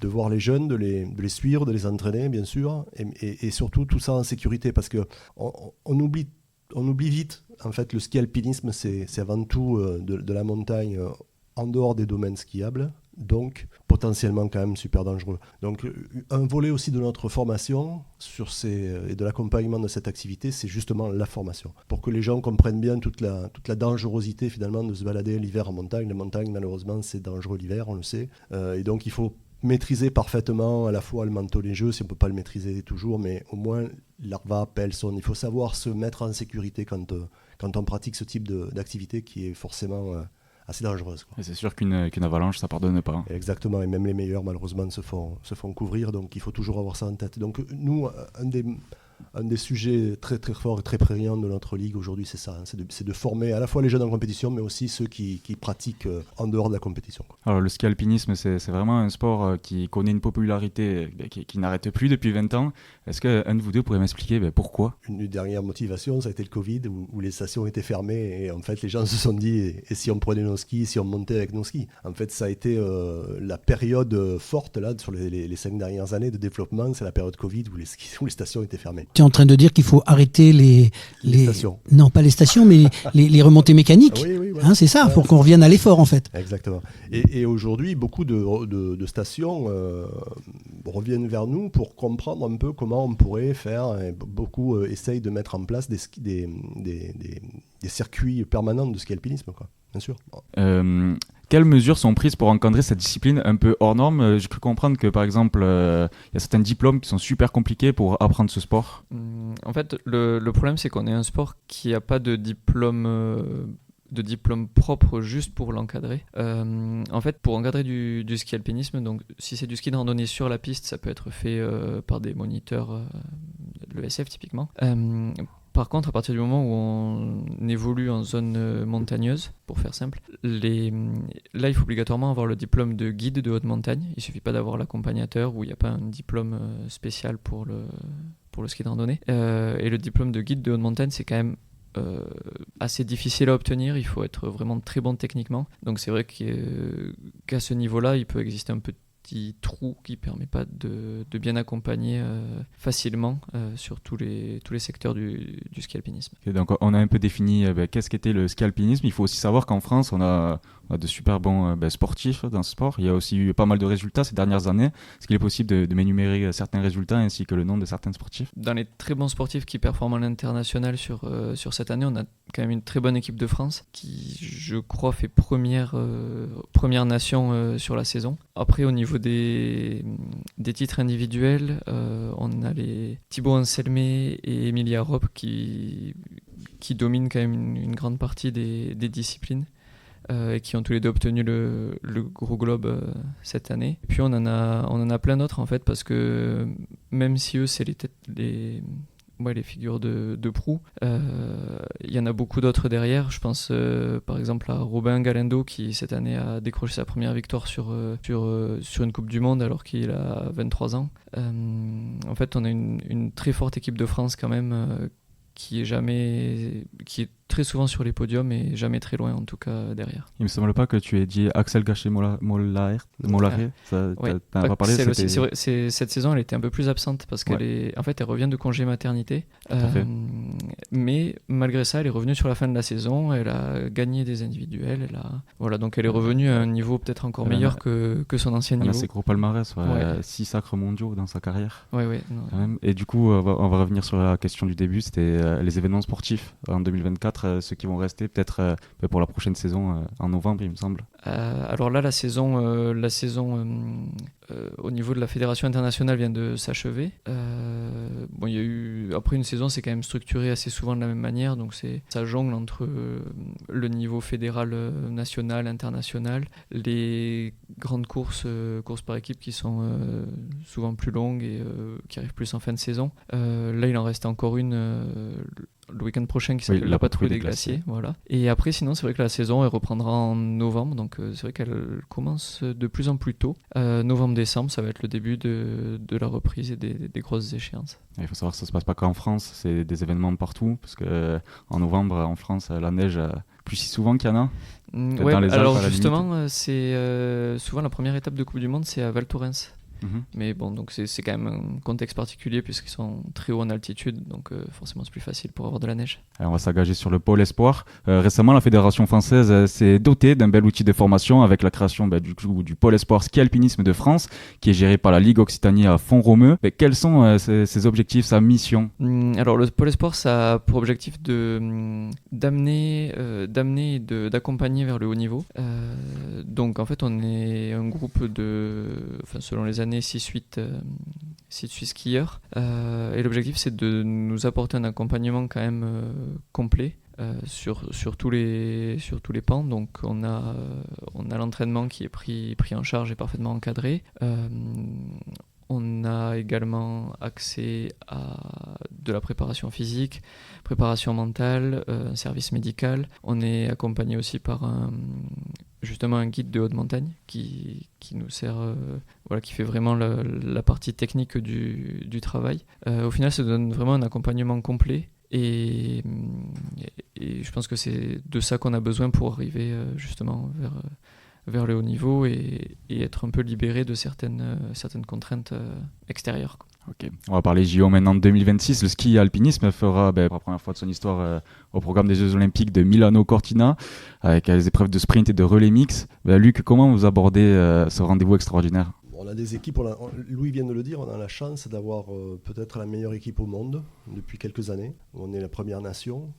voir les jeunes, de les suivre, de les entraîner bien sûr, et surtout tout ça en sécurité, parce qu'on oublie vite, en fait le ski alpinisme c'est avant tout de la montagne en dehors des domaines skiables, donc potentiellement quand même super dangereux. Donc un volet aussi de notre formation et de l'accompagnement de cette activité, c'est justement la formation, pour que les gens comprennent bien toute la dangerosité finalement de se balader l'hiver en montagne. La montagne malheureusement c'est dangereux l'hiver, on le sait, et donc il faut maîtriser parfaitement à la fois le manteau neigeux, si on ne peut pas le maîtriser toujours, mais au moins l'ARVA, Pelson, il faut savoir se mettre en sécurité quand on pratique ce type d'activité qui est forcément... assez dangereuse. Et c'est sûr qu'une avalanche, ça pardonne pas. Exactement, et même les meilleurs, malheureusement, se font couvrir, donc il faut toujours avoir ça en tête. Donc nous, un des sujets très très forts et très prégnants de notre ligue aujourd'hui, c'est ça, c'est de former à la fois les jeunes en compétition, mais aussi ceux qui pratiquent en dehors de la compétition. Alors le ski alpinisme, c'est vraiment un sport qui connaît une popularité qui n'arrête plus depuis 20 ans. Est-ce qu'un de vous deux pourrait m'expliquer pourquoi ? Une dernière motivation, ça a été le Covid, où les stations étaient fermées, et en fait les gens se sont dit, et si on prenait nos skis, si on montait avec nos skis ? En fait, ça a été la période forte là, sur les 5 dernières années de développement, c'est la période Covid où les stations étaient fermées. Tu es en train de dire qu'il faut arrêter les stations. Non, pas les stations, mais les remontées mécaniques. Oui, hein, c'est ça, pour qu'on revienne à l'effort en fait. Exactement. Et aujourd'hui, beaucoup de stations reviennent vers nous pour comprendre un peu comment on pourrait faire. Et beaucoup essayent de mettre en place des circuits permanents de ski alpinisme, quoi. Bien sûr. Quelles mesures sont prises pour encadrer cette discipline un peu hors norme ? J'ai cru comprendre que par exemple, il y a certains diplômes qui sont super compliqués pour apprendre ce sport. En fait, le problème c'est qu'on est un sport qui n'a pas de diplôme propre juste pour l'encadrer. En fait, pour encadrer du ski alpinisme, donc si c'est du ski de randonnée sur la piste, ça peut être fait par des moniteurs, l'ESF typiquement. Par contre, à partir du moment où on évolue en zone montagneuse, pour faire simple, là, il faut obligatoirement avoir le diplôme de guide de haute montagne. Il ne suffit pas d'avoir l'accompagnateur où il n'y a pas un diplôme spécial pour le ski de randonnée. Et le diplôme de guide de haute montagne, c'est quand même assez difficile à obtenir. Il faut être vraiment très bon techniquement. Donc c'est vrai qu'à ce niveau-là, il peut exister un petit trou qui ne permet pas de bien accompagner facilement sur tous les secteurs du ski alpinisme. Et donc on a un peu défini qu'est-ce qu'était le ski alpinisme. Il faut aussi savoir qu'en France, on a de super bons sportifs dans ce sport. Il y a aussi eu pas mal de résultats ces dernières années. Est-ce qu'il est possible de m'énumérer certains résultats ainsi que le nom de certains sportifs? Dans les très bons sportifs qui performent à l'international sur cette année, on a quand même une très bonne équipe de France qui, je crois, fait première nation sur la saison. Après, au niveau des titres individuels, on a les Thibaut Anselmet et Emilia Ropp qui dominent quand même une grande partie des disciplines. Et qui ont tous les deux obtenu le gros globe cette année. Et puis on en a plein d'autres en fait, parce que même si eux c'est les figures de proue, il y en a beaucoup d'autres derrière. Je pense par exemple à Robin Galindo qui cette année a décroché sa première victoire sur une Coupe du Monde alors qu'il a 23 ans. En fait, on a une très forte équipe de France quand même qui est très souvent sur les podiums et jamais très loin en tout cas derrière. Il me semble pas que tu aies dit Axel Gachet-Mollare. T'en as pas parlé. C'est vrai, cette saison elle était un peu plus absente parce qu'elle elle revient de congé maternité. Mais malgré ça elle est revenue sur la fin de la saison, elle a gagné des individuels, donc elle est revenue à un niveau peut-être encore meilleur que son ancien niveau. C'est gros palmarès, 6 sacres mondiaux dans sa carrière. Et du coup on va revenir sur la question du début, c'était les événements sportifs en 2024. Ceux qui vont rester peut-être pour la prochaine saison en novembre, il me semble. Alors là, la saison au niveau de la fédération internationale vient de s'achever. Il y a eu après une saison, c'est quand même structuré assez souvent de la même manière, donc ça jongle entre le niveau fédéral, national, international, les grandes courses par équipe qui sont souvent plus longues et qui arrivent plus en fin de saison. Là, il en reste encore une. Le week-end prochain qui s'appelle la patrouille des glaciers. Voilà. Et après, sinon, c'est vrai que la saison elle reprendra en novembre, donc c'est vrai qu'elle commence de plus en plus tôt. Novembre-décembre, ça va être le début de la reprise et des grosses échéances. Il faut savoir que ça se passe pas qu'en France, c'est des événements partout, parce que en novembre, en France, la neige plus si souvent qu'il y en a. Dans les Alpes, justement, c'est souvent la première étape de Coupe du Monde, c'est à Val Thorens. Mais bon, donc c'est quand même un contexte particulier puisqu'ils sont très haut en altitude, donc forcément c'est plus facile pour avoir de la neige. Alors on va s'engager sur le pôle espoir. Récemment, la Fédération française s'est dotée d'un bel outil de formation avec la création du pôle espoir ski alpinisme de France, qui est géré par la Ligue Occitanie à Font-Romeu. Mais quels sont ses objectifs, sa mission? Alors le pôle espoir, ça a pour objectif d'amener et d'accompagner vers le haut niveau. Donc en fait, on est un groupe selon les années 6-8 skieurs, et l'objectif c'est de nous apporter un accompagnement quand même complet sur tous les pans. Donc on a l'entraînement qui est pris en charge et parfaitement encadré. On a également accès à de la préparation physique, préparation mentale, un service médical. On est accompagné aussi par justement un guide de haute montagne qui nous sert, qui fait vraiment la partie technique du travail. Au final, ça donne vraiment un accompagnement complet. Et je pense que c'est de ça qu'on a besoin pour arriver justement vers le haut niveau et être un peu libéré de certaines contraintes extérieures. Ok, on va parler JO maintenant de 2026. Le ski alpinisme fera pour la première fois de son histoire au programme des Jeux Olympiques de Milano-Cortina avec les épreuves de sprint et de relais mix. Luc, comment vous abordez ce rendez-vous extraordinaire? On a des équipes, Louis vient de le dire, on a la chance d'avoir peut-être la meilleure équipe au monde depuis quelques années. On est la première nation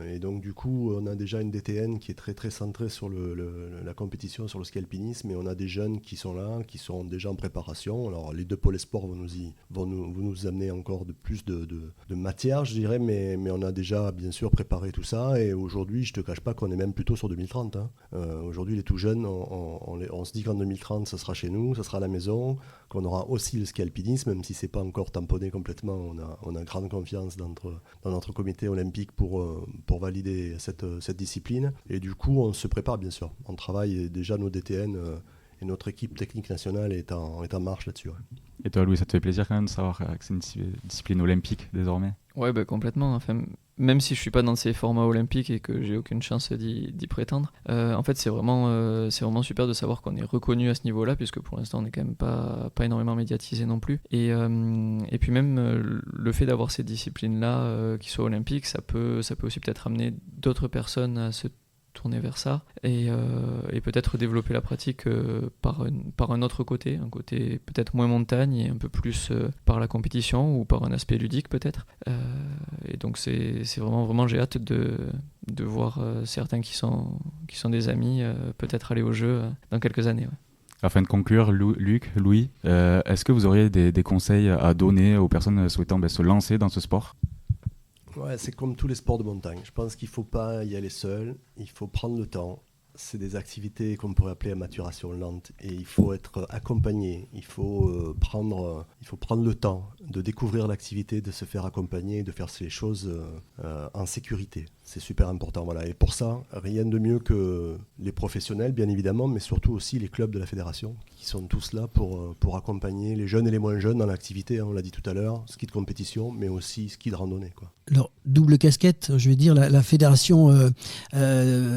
et donc du coup on a déjà une DTN qui est très très centrée sur la compétition, sur le ski alpinisme, et on a des jeunes qui sont là, qui sont déjà en préparation. Alors les deux pôles sport vont nous amener encore de plus de matière, je dirais, mais on a déjà bien sûr préparé tout ça, et aujourd'hui je te cache pas qu'on est même plutôt sur 2030. Aujourd'hui les tout jeunes, on se dit qu'en 2030 ça sera chez nous, ça sera à la maison, qu'on aura aussi le ski alpinisme, même si c'est pas encore tamponné complètement. On a grande confiance dans notre comité olympique pour valider cette discipline, et du coup on se prépare bien sûr, on travaille déjà nos DTN et notre équipe technique nationale est en marche là-dessus. Et toi Louis, ça te fait plaisir quand même de savoir que c'est une discipline olympique désormais? Ouais, complètement. Enfin, même si je suis pas dans ces formats olympiques et que j'ai aucune chance d'y prétendre, en fait c'est vraiment super de savoir qu'on est reconnu à ce niveau-là, puisque pour l'instant on n'est quand même pas énormément médiatisé non plus. Et puis même le fait d'avoir ces disciplines-là qui soient olympiques, ça peut aussi peut-être amener d'autres personnes à se tourner vers ça et peut-être développer la pratique par un autre côté, un côté peut-être moins montagne et un peu plus par la compétition ou par un aspect ludique peut-être. Et donc c'est vraiment j'ai hâte de voir certains qui sont des amis peut-être aller au jeu dans quelques années. Ouais. Afin de conclure, Luc, Louis, est-ce que vous auriez des conseils à donner aux personnes souhaitant se lancer dans ce sport ? Ouais, c'est comme tous les sports de montagne. Je pense qu'il ne faut pas y aller seul, il faut prendre le temps. C'est des activités qu'on pourrait appeler à maturation lente et il faut être accompagné. Il faut prendre le temps de découvrir l'activité, de se faire accompagner, de faire ces choses en sécurité. C'est super important. Voilà. Et pour ça, rien de mieux que les professionnels, bien évidemment, mais surtout aussi les clubs de la fédération qui sont tous là pour accompagner les jeunes et les moins jeunes dans l'activité. On l'a dit tout à l'heure, ski de compétition, mais aussi ski de randonnée, quoi. Alors, double casquette, je veux dire, la fédération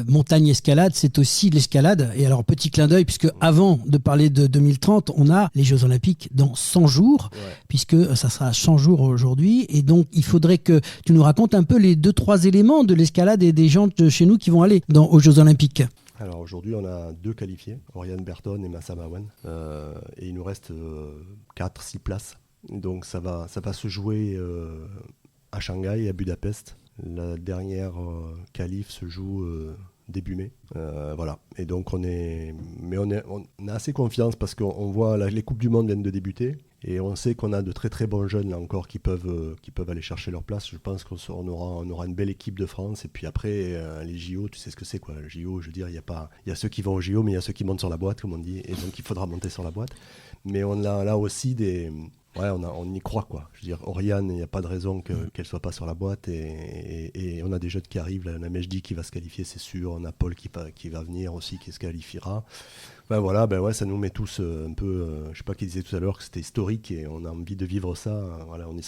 montagne-escalade, c'est aussi l'escalade. Et alors, petit clin d'œil, puisque avant de parler de 2030, on a les Jeux Olympiques dans 100 jours, puisque ça sera 100 jours aujourd'hui. Et donc, il faudrait que tu nous racontes un peu les 2-3 éléments de l'escalade et des gens de chez nous qui vont aller aux Jeux Olympiques. Alors aujourd'hui, on a 2 qualifiés, Oriane Berton et Massa Mawan. Et il nous reste 4-6 places. Donc ça va se jouer à Shanghai et à Budapest. La dernière qualif se joue début mai. Voilà. Et donc on a assez confiance parce qu'on voit les Coupes du Monde viennent de débuter. Et on sait qu'on a de très très bons jeunes là encore qui peuvent aller chercher leur place. Je pense qu'on aura une belle équipe de France. Et puis après, les JO, tu sais ce que c'est quoi. Le JO, je veux dire, il y a ceux qui vont au JO, mais il y a ceux qui montent sur la boîte, comme on dit. Et donc il faudra monter sur la boîte. Mais on a là aussi on y croit, quoi. Je veux dire, Oriane, il n'y a pas de raison qu'elle soit pas sur la boîte. Et on a des jeunes qui arrivent. Là, on a Mejdi qui va se qualifier, c'est sûr. On a Paul qui va venir aussi, qui se qualifiera. Ça nous met tous un peu. Je sais pas qui disait tout à l'heure que c'était historique et on a envie de vivre ça. Voilà, on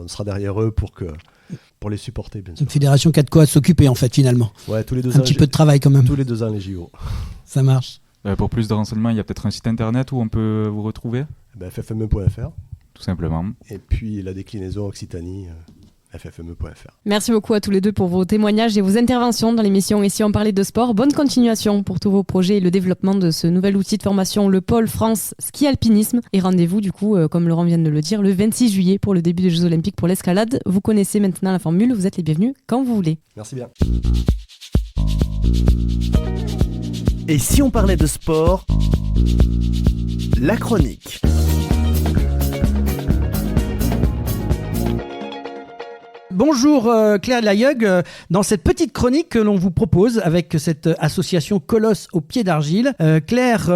sera derrière eux pour les supporter, bien sûr. Une fédération qui a de quoi s'occuper, en fait, finalement. Ouais, tous les 2 ans. Un petit peu de travail, quand même. Tous les 2 ans, les JO. Ça marche. Pour plus de renseignements, il y a peut-être un site internet où on peut vous retrouver ? ffme.fr. Tout simplement. Et puis la déclinaison Occitanie, ffme.fr. Merci beaucoup à tous les deux pour vos témoignages et vos interventions dans l'émission. Et si on parlait de sport, bonne continuation pour tous vos projets et le développement de ce nouvel outil de formation, le Pôle France Ski Alpinisme. Et rendez-vous du coup, comme Laurent vient de le dire, le 26 juillet pour le début des Jeux Olympiques pour l'escalade. Vous connaissez maintenant la formule, vous êtes les bienvenus quand vous voulez. Merci bien. Et si on parlait de sport, la chronique. Bonjour Claire Layeug, dans cette petite chronique que l'on vous propose avec cette association Colosse au pied d'argile. Claire,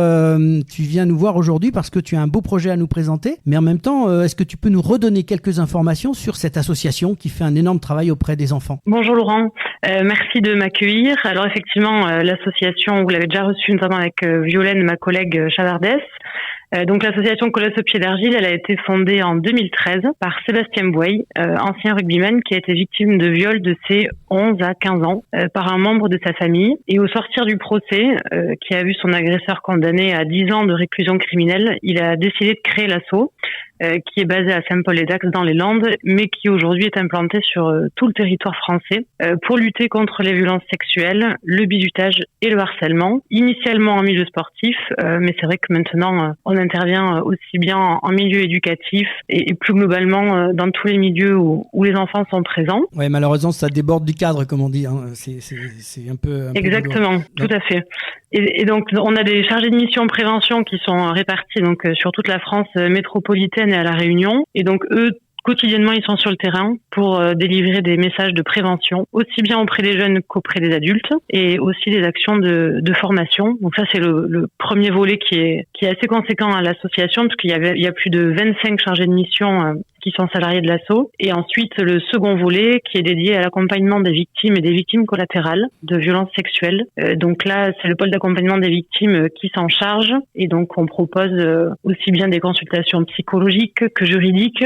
tu viens nous voir aujourd'hui parce que tu as un beau projet à nous présenter, mais en même temps, est-ce que tu peux nous redonner quelques informations sur cette association qui fait un énorme travail auprès des enfants ? Bonjour Laurent, merci de m'accueillir. Alors effectivement, l'association, vous l'avez déjà reçue notamment avec Violaine, ma collègue Chavardès. Donc l'association Colosse au pied d'argile, elle a été fondée en 2013 par Sébastien Bouey, ancien rugbyman qui a été victime de viol de ses 11 à 15 ans par un membre de sa famille. Et au sortir du procès, qui a vu son agresseur condamné à 10 ans de réclusion criminelle, il a décidé de créer l'asso, qui est basé à Saint-Paul-et-Dax dans les Landes, mais qui aujourd'hui est implanté sur tout le territoire français pour lutter contre les violences sexuelles, le bizutage et le harcèlement. Initialement en milieu sportif, mais c'est vrai que maintenant on intervient aussi bien en milieu éducatif et plus globalement dans tous les milieux où les enfants sont présents. Ouais, malheureusement ça déborde du cadre, comme on dit. Hein. C'est un peu. Exactement, tout à fait. Et donc on a des chargés de mission prévention qui sont répartis donc sur toute la France métropolitaine et à La Réunion. Et donc eux, quotidiennement, ils sont sur le terrain pour délivrer des messages de prévention, aussi bien auprès des jeunes qu'auprès des adultes, et aussi des actions de formation. Donc ça, c'est le premier volet qui est assez conséquent à l'association, parce qu'il y a plus de 25 chargés de mission qui sont salariés de l'asso. Et ensuite, le second volet qui est dédié à l'accompagnement des victimes et des victimes collatérales de violences sexuelles. Donc là, c'est le pôle d'accompagnement des victimes qui s'en charge. Et donc, on propose aussi bien des consultations psychologiques que juridiques,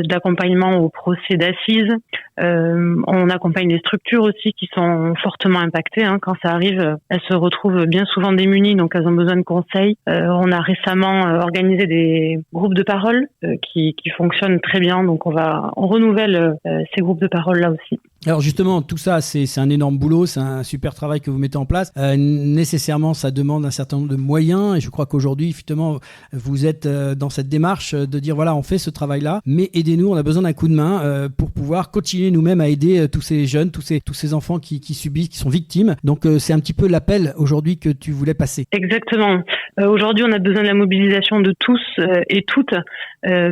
d'accompagnement au procès d'assises, On accompagne les structures aussi qui sont fortement impactées. Quand ça arrive, elles se retrouvent bien souvent démunies, donc elles ont besoin de conseils. On a récemment organisé des groupes de parole qui fonctionnent très bien, donc on renouvelle ces groupes de parole là aussi. Alors justement, tout ça, c'est un énorme boulot, c'est un super travail que vous mettez en place. Nécessairement, ça demande un certain nombre de moyens, et je crois qu'aujourd'hui, effectivement, vous êtes dans cette démarche de dire, voilà, on fait ce travail-là, mais aidez-nous, on a besoin d'un coup de main pour pouvoir continuer nous-mêmes à aider tous ces jeunes, tous ces enfants qui subissent, qui sont victimes. Donc c'est un petit peu l'appel aujourd'hui que tu voulais passer. Exactement. Aujourd'hui, on a besoin de la mobilisation de tous et toutes,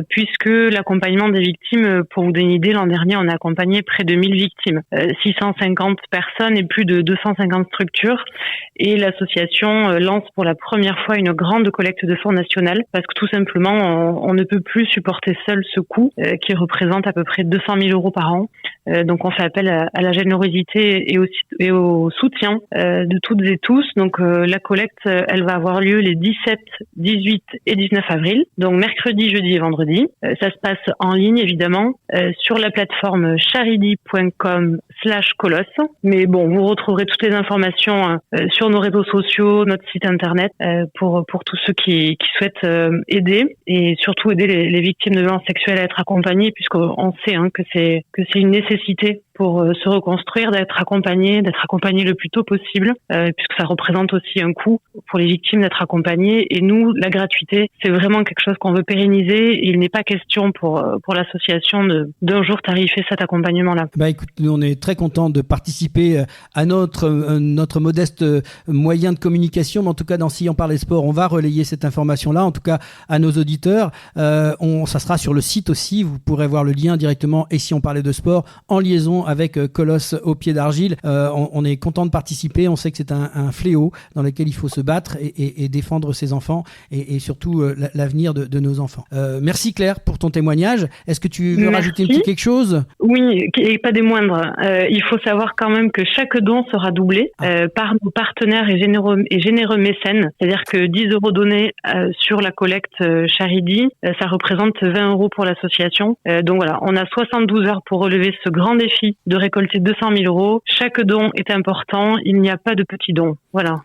puisque l'accompagnement des victimes, pour vous donner une idée, l'an dernier, on a accompagné près de 1000 victimes. 650 personnes et plus de 250 structures. Et l'association lance pour la première fois une grande collecte de fonds nationale parce que tout simplement, on ne peut plus supporter seul ce coût qui représente à peu près 200 000 euros par an. Donc on fait appel à la générosité et au soutien de toutes et tous. Donc la collecte, elle va avoir lieu les 17, 18 et 19 avril. Donc mercredi, jeudi et vendredi. Ça se passe en ligne évidemment sur la plateforme charity.com/colosse. Mais bon, vous retrouverez toutes les informations sur nos réseaux sociaux, notre site internet pour tous ceux qui souhaitent aider et surtout aider les victimes de violences sexuelles à être accompagnées, puisqu'on sait que c'est une nécessité pour se reconstruire, d'être accompagné le plus tôt possible, puisque ça représente aussi un coût pour les victimes d'être accompagnées. Et nous, la gratuité, c'est vraiment quelque chose qu'on veut pérenniser. Et il n'est pas question pour l'association d'un jour tarifer cet accompagnement-là. Écoute, nous on est très contents de participer à notre modeste moyen de communication, mais en tout cas dans Si on parlait sport, on va relayer cette information-là, en tout cas à nos auditeurs. Ça sera sur le site aussi, vous pourrez voir le lien directement, et Si on parlait de sport, en liaison avec Colosse au pied d'argile. On est content de participer, on sait que c'est un fléau dans lequel il faut se battre et défendre ses enfants et surtout l'avenir de nos enfants. Merci Claire pour ton témoignage. Est-ce que tu veux rajouter quelque chose ? Oui, et pas des moindres. Il faut savoir quand même que chaque don sera doublé par nos partenaires et généreux mécènes. C'est-à-dire que 10 € donnés sur la collecte Charity, ça représente 20 € pour l'association. Donc voilà, on a 72 heures pour relever ce grand défi de récolter 200 000 €. Chaque don est important, il n'y a pas de petits dons. Voilà,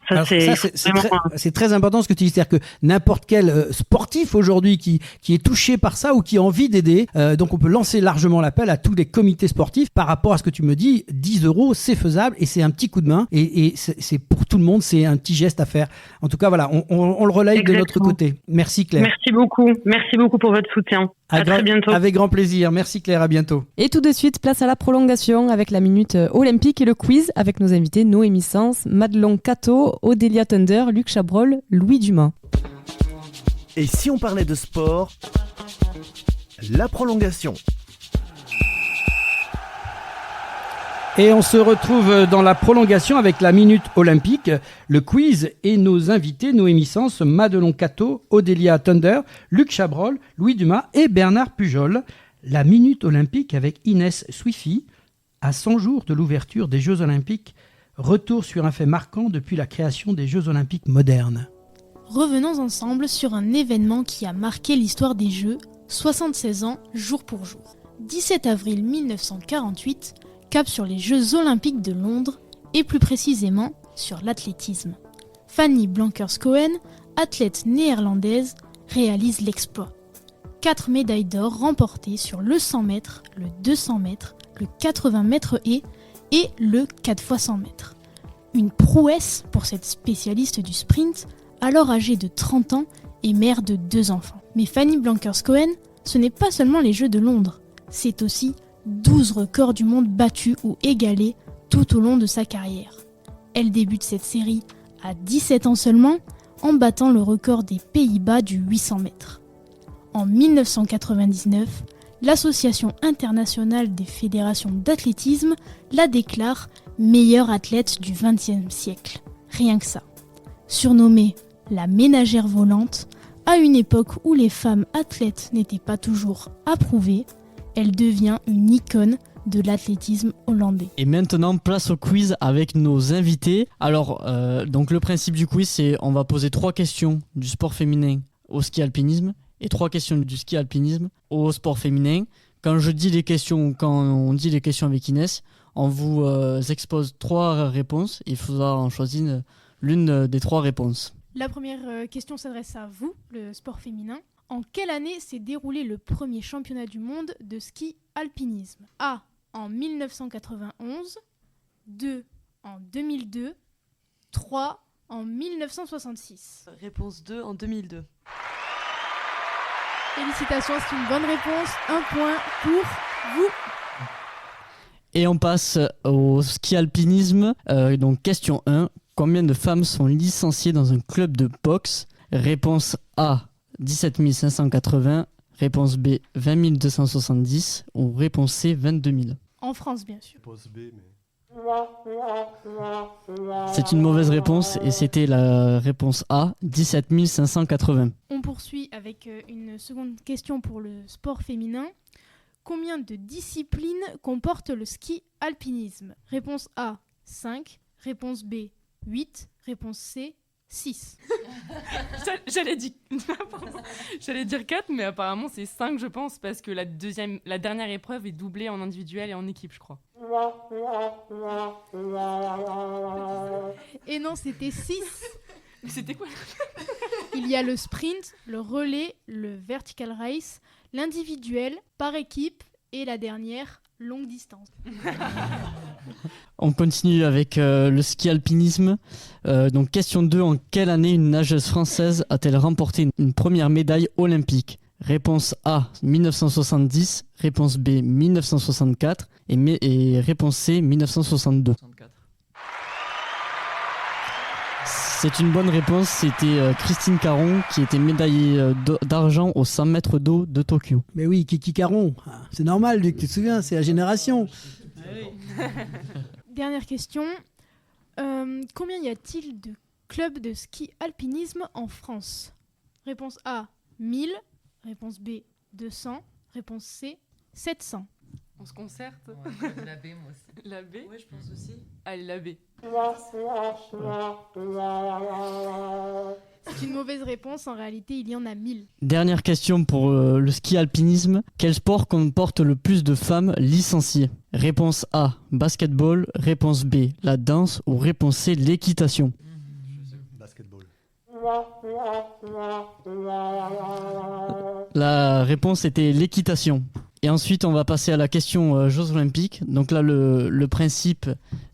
c'est très important ce que tu dis, c'est-à-dire que n'importe quel sportif aujourd'hui qui est touché par ça ou qui a envie d'aider, donc on peut lancer largement l'appel à tous les comités sportifs par rapport à ce que tu me dis. 10 € c'est faisable et c'est un petit coup de main et c'est pour tout le monde, c'est un petit geste à faire. En tout cas voilà, on le relaye. Exactement. De notre côté. Merci Claire. Merci beaucoup pour votre soutien. À très bientôt. Avec grand plaisir, merci Claire, à bientôt. Et tout de suite, place à la prolongation avec la minute olympique et le quiz avec nos invités Noémie Sens, Madelon Cato, Odélia Thunder, Luc Chabrol, Louis Dumas. Et si on parlait de sport, la prolongation. Et on se retrouve dans la prolongation avec la minute olympique, le quiz et nos invités Noémie Sens, Madelon Cato, Odélia Thunder, Luc Chabrol, Louis Dumas et Bernard Pujol. La minute olympique avec Inès Swifi. À 100 jours de l'ouverture des Jeux olympiques, retour sur un fait marquant depuis la création des Jeux olympiques modernes. Revenons ensemble sur un événement qui a marqué l'histoire des Jeux, 76 ans jour pour jour. 17 avril 1948, cap sur les Jeux olympiques de Londres et plus précisément sur l'athlétisme. Fanny Blankers-Koen, athlète néerlandaise, réalise l'exploit. 4 médailles d'or remportées sur le 100 mètres, le 200 mètres, le 80 mètres haies et le 4x100 mètres. Une prouesse pour cette spécialiste du sprint, alors âgée de 30 ans et mère de 2 enfants. Mais Fanny Blankers-Koen, ce n'est pas seulement les Jeux de Londres, c'est aussi 12 records du monde battus ou égalés tout au long de sa carrière. Elle débute cette série à 17 ans seulement, en battant le record des Pays-Bas du 800 mètres. En 1999, l'Association internationale des fédérations d'athlétisme la déclare meilleure athlète du XXe siècle. Rien que ça. Surnommée la ménagère volante, à une époque où les femmes athlètes n'étaient pas toujours approuvées, elle devient une icône de l'athlétisme hollandais. Et maintenant, place au quiz avec nos invités. Alors, donc le principe du quiz, c'est on va poser 3 questions du sport féminin au ski alpinisme et 3 questions du ski alpinisme au sport féminin. Quand je dis les questions, quand on dit les questions avec Inès, on vous expose 3 réponses. Il faudra en choisir l'une des 3 réponses. La première question s'adresse à vous, le sport féminin. En quelle année s'est déroulé le premier championnat du monde de ski alpinisme ? A. En 1991, 2. En 2002, 3. En 1966. Réponse 2 en 2002. Félicitations, c'est une bonne réponse. 1 point pour vous. Et on passe au ski alpinisme. Donc question 1. Combien de femmes sont licenciées dans un club de boxe ? Réponse A, 17 580. Réponse B, 20 270. Ou réponse C, 22 000. En France, bien sûr. Réponse B, mais... C'est une mauvaise réponse et c'était la réponse A, 17 580. On poursuit avec une seconde question pour le sport féminin. Combien de disciplines comporte le ski alpinisme ? Réponse A, 5. Réponse B, 8. Réponse C, 6. J'allais dire 4, mais apparemment c'est 5, je pense, parce que la dernière épreuve est doublée en individuel et en équipe, je crois. Et non, c'était 6. Mais c'était quoi ? Il y a le sprint, le relais, le vertical race, l'individuel, par équipe et la dernière, longue distance. On continue avec le ski alpinisme. Donc question 2, en quelle année une nageuse française a-t-elle remporté une première médaille olympique ? Réponse A, 1970. Réponse B, 1964. Et réponse C, 1962. C'est une bonne réponse, c'était Christine Caron qui était médaillée d'argent aux 100 mètres d'eau de Tokyo. Mais oui, Kiki Caron, c'est normal, Luc, tu te souviens, c'est la génération. Dernière question. Combien y a-t-il de clubs de ski alpinisme en France ? Réponse A, 1000. Réponse B, 200. Réponse C, 700. On se concerte ? Ouais, la B, moi aussi. La B ? Oui, je pense aussi. Allez, la B. C'est une mauvaise réponse, en réalité il y en a 1000. Dernière question pour le ski alpinisme. Quel sport comporte le plus de femmes licenciées ? Réponse A, basketball. Réponse B, la danse. Ou réponse C, l'équitation. Basketball. La réponse était l'équitation. Et ensuite, on va passer à la question Jeux Olympiques. Donc là, le principe,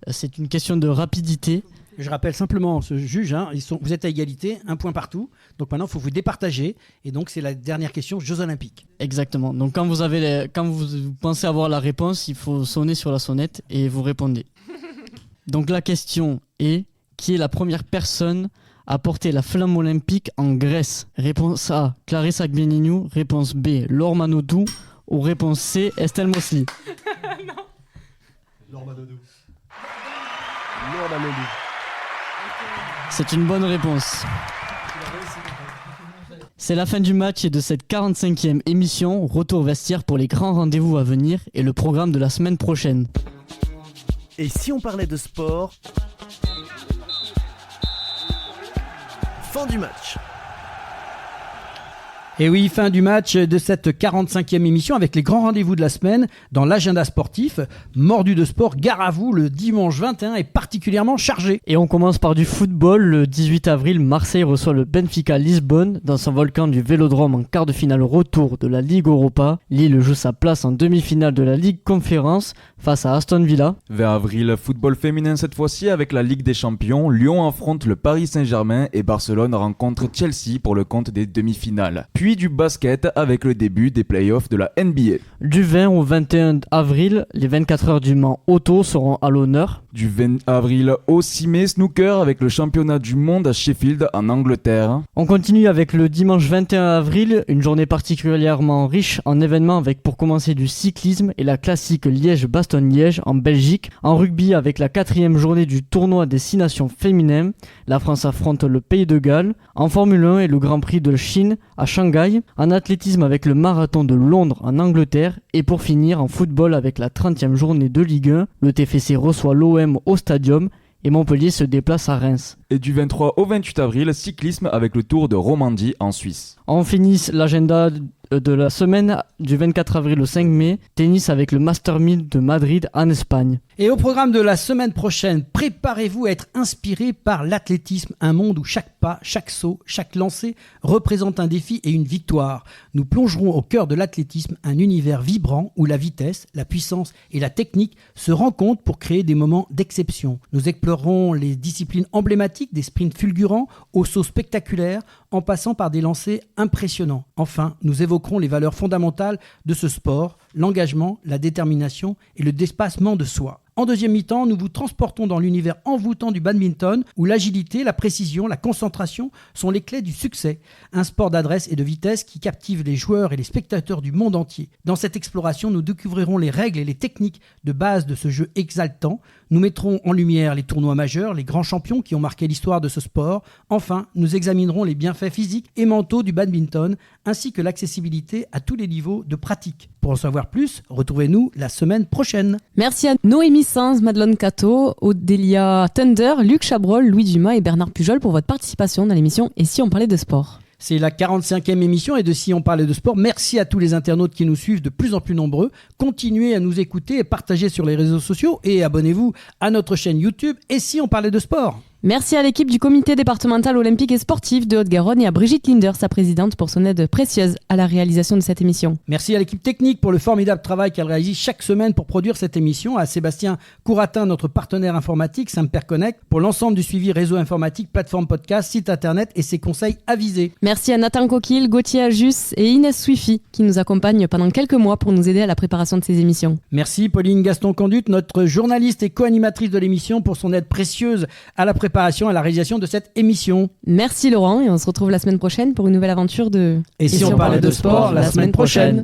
c'est une question de rapidité. Je rappelle simplement ce juge, vous êtes à égalité, 1 point partout. Donc maintenant, il faut vous départager. Et donc, c'est la dernière question Jeux Olympiques. Exactement. Donc quand vous pensez avoir la réponse, il faut sonner sur la sonnette et vous répondez. Donc la question est, qui est la première personne à porter la flamme olympique en Grèce ? Réponse A, Clarissa Agbenienou. Réponse B, Laure Manodou. Ou réponse C, Estelle Mosley. Non. Laure Manodou. C'est une bonne réponse. C'est la fin du match et de cette 45e émission. Retour vestiaire pour les grands rendez-vous à venir et le programme de la semaine prochaine. Et si on parlait de sport ? Fin du match. Et oui, fin du match de cette 45e émission avec les grands rendez-vous de la semaine dans l'agenda sportif. Mordu de sport, gare à vous, le dimanche 21 est particulièrement chargé. Et on commence par du football. Le 18 avril, Marseille reçoit le Benfica Lisbonne dans son volcan du Vélodrome en quart de finale retour de la Ligue Europa. Lille joue sa place en demi-finale de la Ligue Conférence face à Aston Villa. 20 avril, football féminin cette fois-ci avec la Ligue des Champions. Lyon affronte le Paris Saint-Germain et Barcelone rencontre Chelsea pour le compte des demi-finales. Puis du basket avec le début des playoffs de la NBA. Du 20 au 21 avril, les 24 heures du Mans Auto seront à l'honneur. Du 20 avril au 6 mai, snooker avec le championnat du monde à Sheffield en Angleterre. On continue avec le dimanche 21 avril, une journée particulièrement riche en événements avec pour commencer du cyclisme et la classique Liège-Bastogne-Liège en Belgique. En rugby avec la 4e journée du tournoi des 6 nations féminins, la France affronte le Pays de Galles. En Formule 1 et le Grand Prix de Chine à Shanghai. En athlétisme avec le marathon de Londres en Angleterre. Et pour finir en football avec la 30e journée de Ligue 1, le TFC reçoit l'OM au Stadium et Montpellier se déplace à Reims. Et du 23 au 28 avril, cyclisme avec le Tour de Romandie en Suisse. On finit l'agenda de la semaine du 24 avril au 5 mai, tennis avec le Master 1000 de Madrid en Espagne. Et au programme de la semaine prochaine, préparez-vous à être inspiré par l'athlétisme, un monde où chaque pas, chaque saut, chaque lancer représente un défi et une victoire. Nous plongerons au cœur de l'athlétisme, un univers vibrant où la vitesse, la puissance et la technique se rencontrent pour créer des moments d'exception. Nous explorerons les disciplines emblématiques des sprints fulgurants aux sauts spectaculaires en passant par des lancers impressionnants. Enfin, nous évoquerons les valeurs fondamentales de ce sport, l'engagement, la détermination et le dépassement de soi. En deuxième mi-temps, nous vous transportons dans l'univers envoûtant du badminton où l'agilité, la précision, la concentration sont les clés du succès. Un sport d'adresse et de vitesse qui captive les joueurs et les spectateurs du monde entier. Dans cette exploration, nous découvrirons les règles et les techniques de base de ce jeu exaltant. Nous mettrons en lumière les tournois majeurs, les grands champions qui ont marqué l'histoire de ce sport. Enfin, nous examinerons les bienfaits physiques et mentaux du badminton ainsi que l'accessibilité à tous les niveaux de pratique. Pour en savoir plus, retrouvez-nous la semaine prochaine. Merci à Noémie Sanz, Madeleine Cato, Odélia Thunder, Luc Chabrol, Louis Dumas et Bernard Pujol pour votre participation dans l'émission Et si on parlait de sport. C'est la 45e émission et de Si on parlait de sport. Merci à tous les internautes qui nous suivent de plus en plus nombreux. Continuez à nous écouter et partager sur les réseaux sociaux et abonnez-vous à notre chaîne YouTube Et si on parlait de sport. Merci à l'équipe du comité départemental olympique et sportif de Haute-Garonne et à Brigitte Linder, sa présidente, pour son aide précieuse à la réalisation de cette émission. Merci à l'équipe technique pour le formidable travail qu'elle réalise chaque semaine pour produire cette émission, à Sébastien Couratin, notre partenaire informatique, Samper Connect, pour l'ensemble du suivi réseau informatique, plateforme podcast, site internet et ses conseils avisés. Merci à Nathan Coquille, Gauthier Ajus et Inès Swifi qui nous accompagnent pendant quelques mois pour nous aider à la préparation de ces émissions. Merci Pauline Gaston-Condutte, notre journaliste et co-animatrice de l'émission, pour son aide précieuse à la préparation et la réalisation de cette émission. Merci Laurent et on se retrouve la semaine prochaine pour une nouvelle aventure de... Et si on parlait de sport la semaine prochaine.